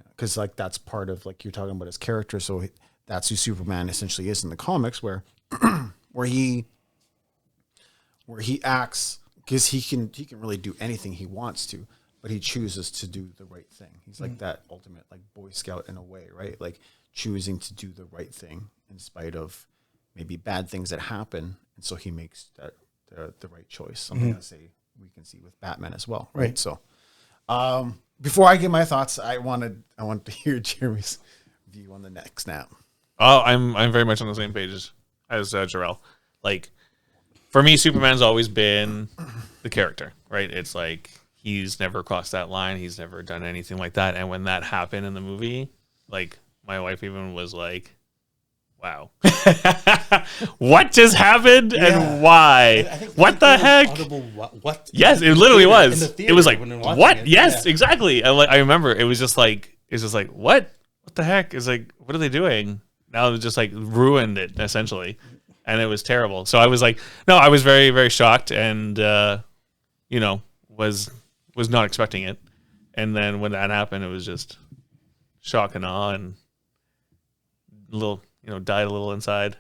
Because like that's part of, like, you're talking about his character, so that's who Superman essentially is in the comics, where he acts, because he can really do anything he wants to, but he chooses to do the right thing. He's like that ultimate like Boy Scout in a way, right? Like choosing to do the right thing in spite of maybe bad things that happen, and so he makes that the right choice. Something I say we can see with Batman as well, right? So, before I give my thoughts, I want to hear Jeremy's view on the next snap. Oh, I'm very much on the same page as Jarrell. Like, for me, Superman's always been the character, right? It's like he's never crossed that line. He's never done anything like that. And when that happened in the movie, like, my wife even was like, wow. What just happened and why? What the heck? Audible, what? Yes, it literally was. Theater, it was like, what? It. Yes, exactly. I remember it was just like, what? What the heck? It's like, what are they doing? Now they just like ruined it essentially. And it was terrible. So I was like, no, I was very, very shocked, and you know, was not expecting it. And then when that happened, it was just shock and awe, and a little, you know, died a little inside.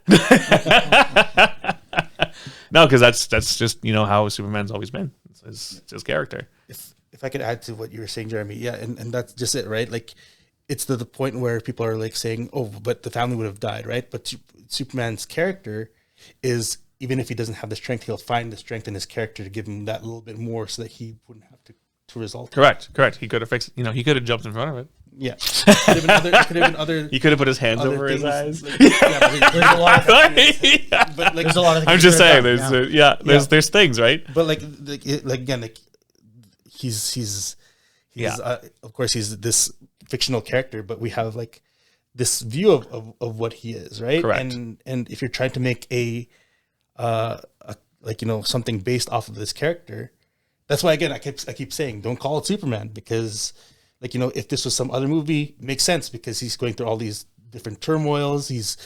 No, because that's just, you know, how Superman's always been. It's his character. If I could add to what you were saying, Jeremy, yeah, and that's just it, right? Like, it's the point where people are like saying, oh, but the family would have died, right? But Superman's character is, even if he doesn't have the strength, he'll find the strength in his character to give him that little bit more, so that he wouldn't have to result. Correct. He could have fixed, you know, he could have jumped in front of it. Yeah. Could have been other. He could have put his hands over his eyes. Like, yeah, there's a lot of but like, there's a lot of. I'm just saying, there's things, right? But like again, like he's of course he's this fictional character, but we have like this view of what he is, right? Correct. And if you're trying to make a like, you know, something based off of this character, that's why again I keep saying don't call it Superman, because, like, you know, if this was some other movie, it makes sense, because he's going through all these different turmoils. He's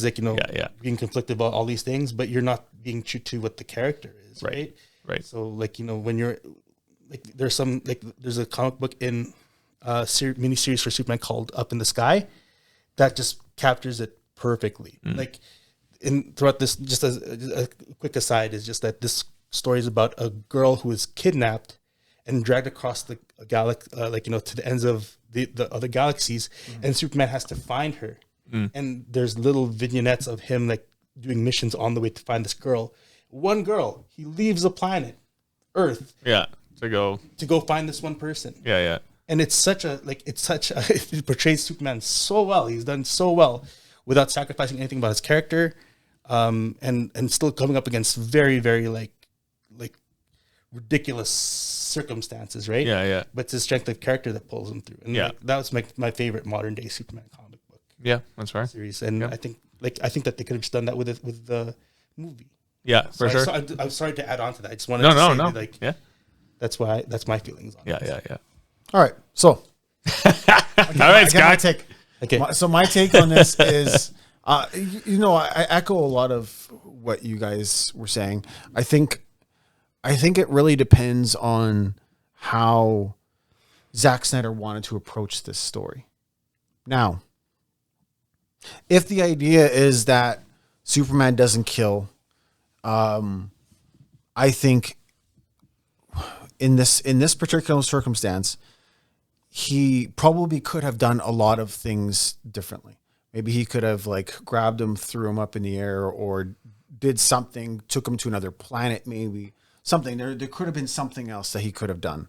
like, you know, being conflicted about all these things, but you're not being true to what the character is, right? Right. So, like, you know, when you're like, there's a comic book in mini series for Superman called Up in the Sky that just captures it perfectly. Like, throughout this, just as a quick aside, is just that this story is about a girl who is kidnapped and dragged across the galaxy, like, you know, to the ends of the other galaxies, and Superman has to find her. and there's little vignettes of him like doing missions on the way to find this girl. One girl, he leaves the planet Earth to go find this one person. yeah And it portrays Superman so well. He's done so well without sacrificing anything about his character, and still coming up against very, very like ridiculous circumstances, right? Yeah. But it's the strength of character that pulls him through. And that was my favorite modern day Superman comic book. Yeah, that's right. Series, and I think that they could have just done that with the movie. Yeah, for sure. I'm sorry to add on to that. I just wanted to say that, like, that's my feelings on it. Yeah. All right. So, All right, Scott. Okay. My take on this is, I echo a lot of what you guys were saying. I think it really depends on how Zack Snyder wanted to approach this story. Now, if the idea is that Superman doesn't kill, I think in this particular circumstance, he probably could have done a lot of things differently. Maybe he could have like grabbed him, threw him up in the air, or did something, took him to another planet, maybe something. There could have been something else that he could have done.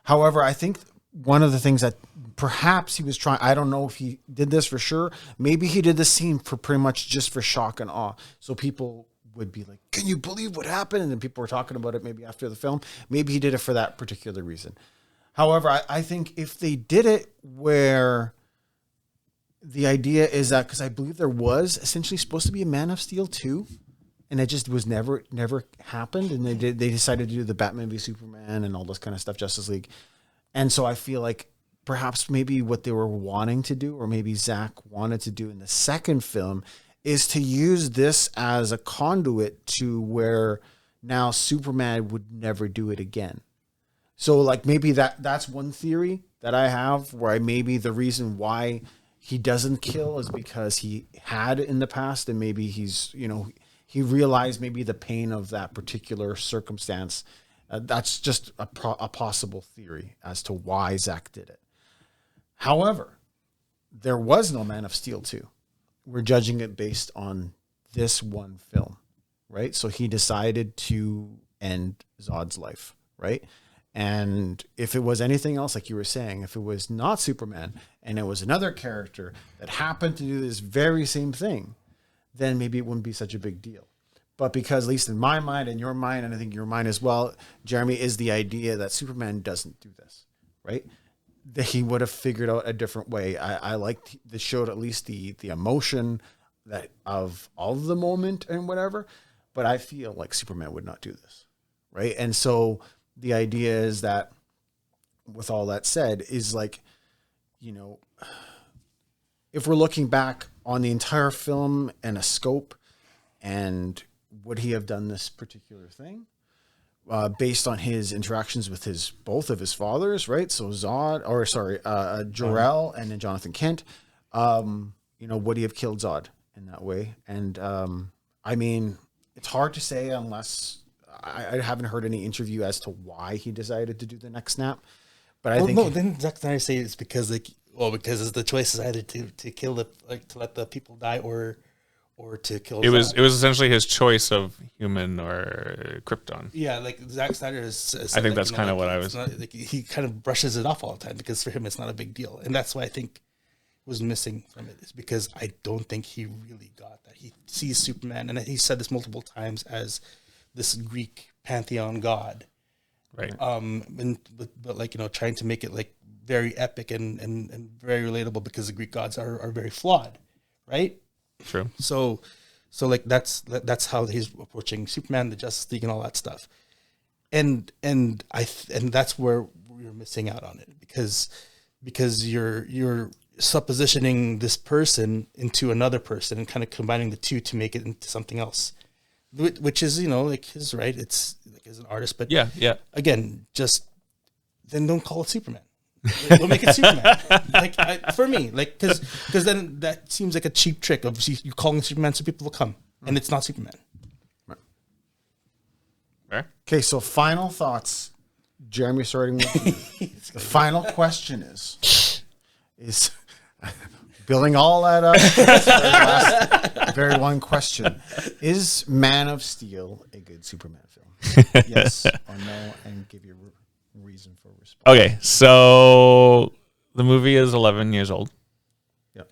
However, I think one of the things that perhaps he was trying, I don't know if he did this for sure. Maybe he did the scene for pretty much just for shock and awe. So people would be like, can you believe what happened? And then people were talking about it maybe after the film. Maybe he did it for that particular reason. However, I think if they did it where the idea is that, because I believe there was essentially supposed to be a Man of Steel 2, and it just was never happened. And they decided to do the Batman v Superman and all this kind of stuff, Justice League. And so I feel like perhaps maybe what they were wanting to do, or maybe Zack wanted to do in the second film, is to use this as a conduit to where now Superman would never do it again. So like maybe that's one theory that I have, where maybe the reason why he doesn't kill is because he had in the past, and maybe he realized maybe the pain of that particular circumstance. That's just a possible theory as to why Zack did it. However, there was no Man of Steel 2. We're judging it based on this one film, right? So he decided to end Zod's life, right? And if it was anything else, like you were saying, if it was not Superman and it was another character that happened to do this very same thing, then maybe it wouldn't be such a big deal. But because, at least in my mind and your mind, and I think your mind as well, Jeremy, is the idea that Superman doesn't do this, right? That he would have figured out a different way. I liked the show, at least the emotion that of the moment and whatever, but I feel like Superman would not do this, right? And so the idea is that, with all that said, is like, if we're looking back on the entire film and a scope, and would he have done this particular thing based on his interactions with both of his fathers, right? So Jor-El and then Jonathan Kent, would he have killed Zod in that way? And I mean, it's hard to say unless I haven't heard any interview as to why he decided to do the neck snap. But I think didn't Zack Snyder say it's because because it's the choices either to kill to let the people die or to kill. It was essentially his choice of human or Krypton. Yeah, like Zack Snyder is. I think that's kind of what I was. He kind of brushes it off all the time because for him it's not a big deal, and that's why I think was missing from it, is because I don't think he really got that. He sees Superman, and he said this multiple times, as this Greek pantheon god, right? But trying to make it like very epic and very relatable, because the Greek gods are very flawed, right? True. So like that's how he's approaching Superman, the Justice League, and all that stuff, and that's where we're missing out on it, because you're suppositioning this person into another person and kind of combining the two to make it into something else, which is his right. It's like, as an artist, but yeah. Again, just then don't call it Superman. We'll make it Superman. For me, because then that seems like a cheap trick of you calling it Superman so people will come, and it's not Superman. Right. Okay, so final thoughts, Jeremy, starting with you. The final question is Building all that up. That's our last, very one question: is Man of Steel a good Superman film? Yes or no, and give your reason for response. Okay, so the movie is 11 years old. Yep.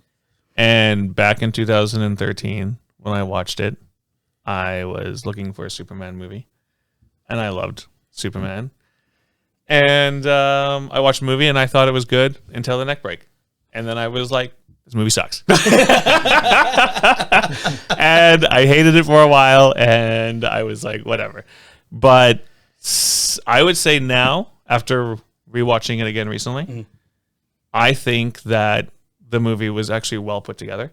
And back in 2013, when I watched it, I was looking for a Superman movie, and I loved Superman. And I watched the movie, and I thought it was good until the neck break. And then I was like, this movie sucks. And I hated it for a while, and I was like, whatever. But I would say now, after rewatching it again recently, I think that the movie was actually well put together.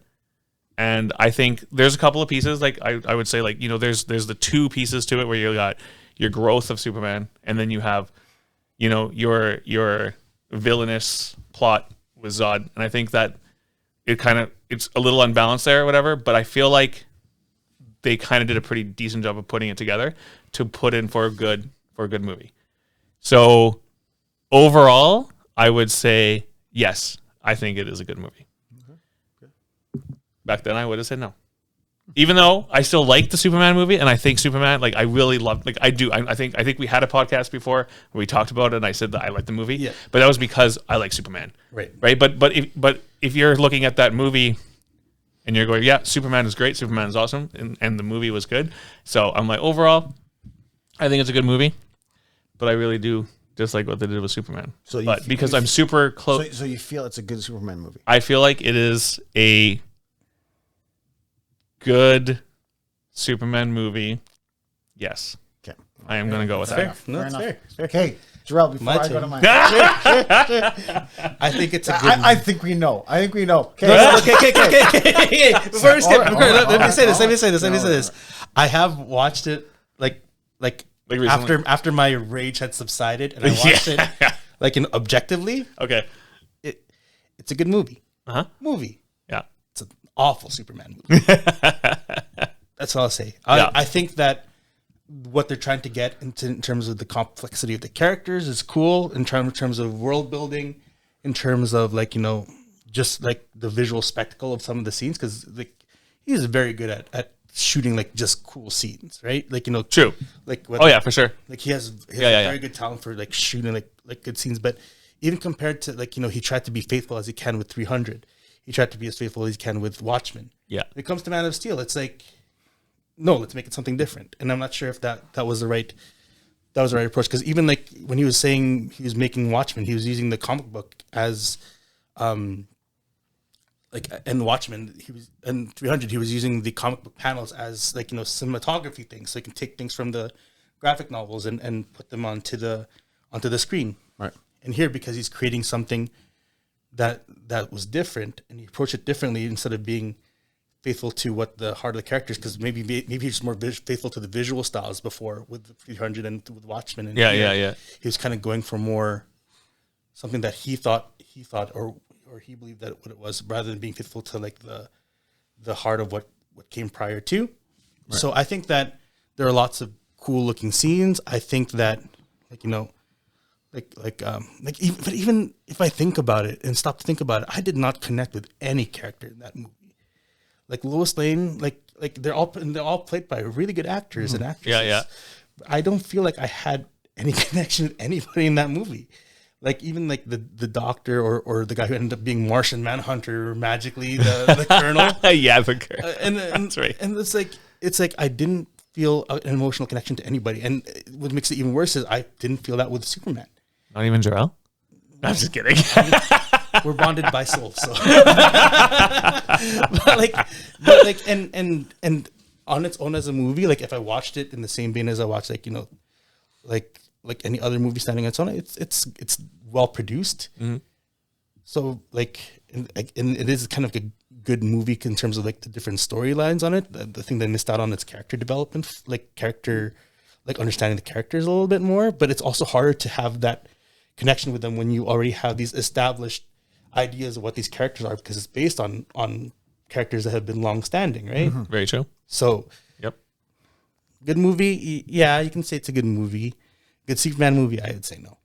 And I think there's a couple of pieces, like I would say, like, you know, there's the two pieces to it where you got your growth of Superman, and then you have, you know, your villainous plot with Zod. And I think that it's a little unbalanced there or whatever, but I feel like they kind of did a pretty decent job of putting it together to put in for a good movie. So overall, I would say yes, I think it is a good movie. Back then I would have said no. Even though I still like the Superman movie, and I think Superman, like, I really love, like, I do. I think we had a podcast before where we talked about it, and I said that I like the movie. Yeah. But that was because I like Superman. Right. But if you're looking at that movie and you're going, yeah, Superman is great, Superman is awesome, and the movie was good. So I'm like, overall, I think it's a good movie, but I really do dislike what they did with Superman. So because I'm super close. So you feel it's a good Superman movie? I feel like it is a good Superman movie. Yes. Okay. I am going to go with that. No, it's fair. Okay, Jarrell, before My I go turn. to mine. I think it's a good. I think we know. Okay. Okay. Before we skip, All right, let me say this. I have watched it like recently? after my rage had subsided, and I watched it like objectively. Okay. It's a good movie. Uh-huh. Yeah. It's an awful Superman movie. That's all I'll say. Yeah. I think that what they're trying to get in terms of the complexity of the characters is cool, in terms of world building, in terms of, like, you know, just like the visual spectacle of some of the scenes, because like he's very good at shooting like just cool scenes, right? Like, you know, True. Like Oh yeah, for sure. like he has Yeah. very good talent for like shooting like good scenes, but even compared to, like, you know, he tried to be faithful as he can with 300. He tried to be as faithful as he can with Watchmen. Yeah. When it comes to Man of Steel, it's like, no, let's make it something different. And I'm not sure if that was the right approach, because even like when he was saying he was making Watchmen, he was using the comic book as like, and Watchmen, he was, and 300, he was using the comic book panels as, like, you know, cinematography things, so he can take things from the graphic novels and put them onto the screen. Right. And here, because he's creating something that was different, and he approached it differently, instead of being faithful to what the heart of the characters, because maybe he's more faithful to the visual styles before with 300 and with Watchmen. And Yeah. He was kind of going for more something that he thought or he believed that what it was, rather than being faithful to like the heart of what came prior to. Right. So I think that there are lots of cool looking scenes. I think that, like, you know, but even if I think about it and stop to think about it, I did not connect with any character in that movie. Like Lois Lane, like they're all played by really good actors and actresses. Yeah. I don't feel like I had any connection with anybody in that movie. Like, even like the doctor or the guy who ended up being Martian Manhunter magically, the colonel. Yeah, the colonel. And that's right. And it's like I didn't feel an emotional connection to anybody. And what makes it even worse is I didn't feel that with Superman. Not even Jarrell? I'm just kidding. We're bonded by soul, so. but on its own as a movie, like if I watched it in the same vein as I watched, like, you know, like any other movie standing on its own, it's well produced. Mm-hmm. So like, and it is kind of a good movie in terms of like the different storylines on it. The thing that missed out on its character development, like understanding the characters a little bit more, but it's also harder to have that connection with them when you already have these established ideas of what these characters are, because it's based on characters that have been long standing, right? Mm-hmm. Very true. So, yep. Good movie. Yeah, you can say it's a good movie. Good Superman movie, I would say no.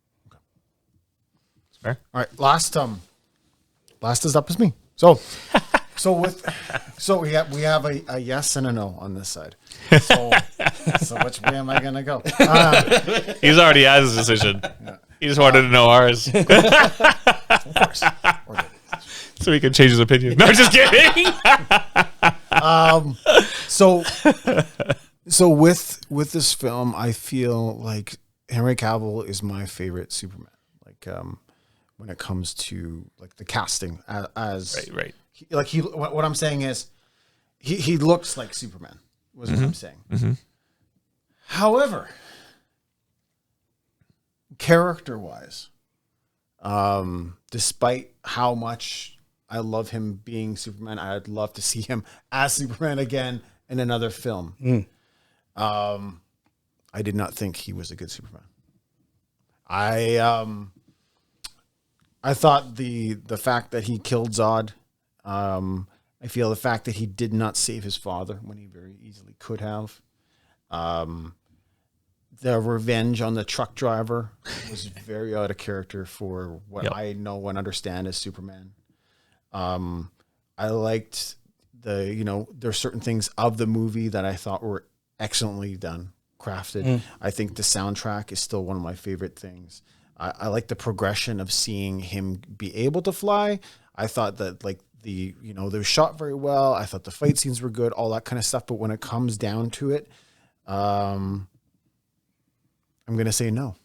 Fair. All right, last is up is me. So we have a yes and a no on this side. So which way am I gonna go? He's already has his decision. He just wanted to know ours. Of course. So he can change his opinion. No, just kidding. So with this film, I feel like Henry Cavill is my favorite Superman. Like when it comes to like the casting as Right. What I'm saying is he looks like Superman. Was what I'm saying. Mm-hmm. However, character-wise, despite how much I love him being Superman, I'd love to see him as Superman again in another film. I did not think he was a good Superman. I thought the fact that he killed Zod, I feel the fact that he did not save his father when he very easily could have. The revenge on the truck driver was very out of character for what I know and understand as Superman. I liked there's certain things of the movie that I thought were excellently done, crafted. I think the soundtrack is still one of my favorite things. I like the progression of seeing him be able to fly. I thought that they were shot very well. I thought the fight scenes were good, all that kind of stuff. But when it comes down to it, I'm going to say no.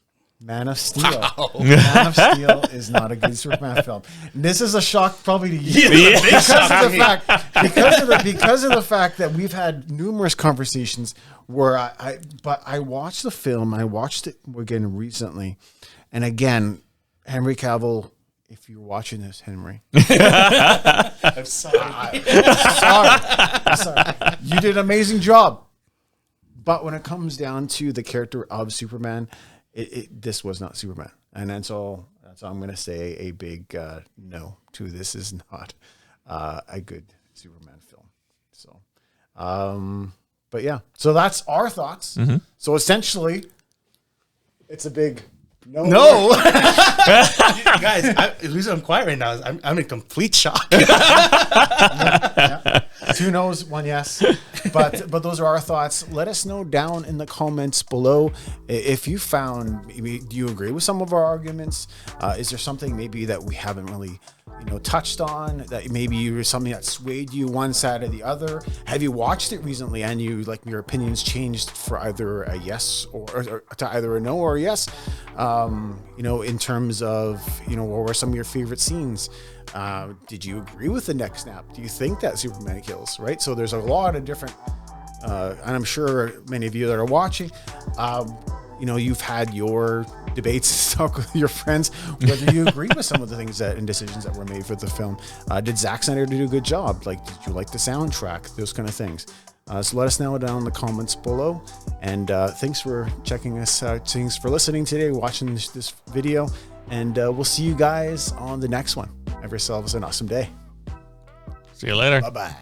Man of Steel. Wow. Man of Steel is not a good Superman film. And this is a shock probably to you because of the fact that we've had numerous conversations where I watched the film. I watched it again recently, and again, Henry Cavill. If you're watching this, Henry, I'm sorry. I'm sorry. You did an amazing job. But when it comes down to the character of Superman, this was not Superman. And that's all I'm going to say a big no to this is not a good Superman film. So, but yeah, so that's our thoughts. Mm-hmm. So essentially, it's a big no. Guys, the reason I'm quiet right now is I'm in complete shock. Yeah. 2 no's, 1 yes. But those are our thoughts. Let us know down in the comments below if you found. Do you agree with some of our arguments? Is there something maybe that we haven't really touched on, that maybe something that swayed you one side or the other? Have you watched it recently and your opinions changed for either a yes or to either a no or a yes? In terms of what were some of your favorite scenes? Did you agree with the neck snap? Do you think that Superman kills? Right. So there's a lot of different, and I'm sure many of you that are watching, you've had your debates, talk with your friends, whether you agree with some of the things and decisions that were made for the film. Did Zack Snyder do a good job? Did you like the soundtrack? Those kind of things. So let us know down in the comments below. And thanks for checking us out. Thanks for listening today, watching this video. And we'll see you guys on the next one. Have yourselves an awesome day. See you later. Bye-bye.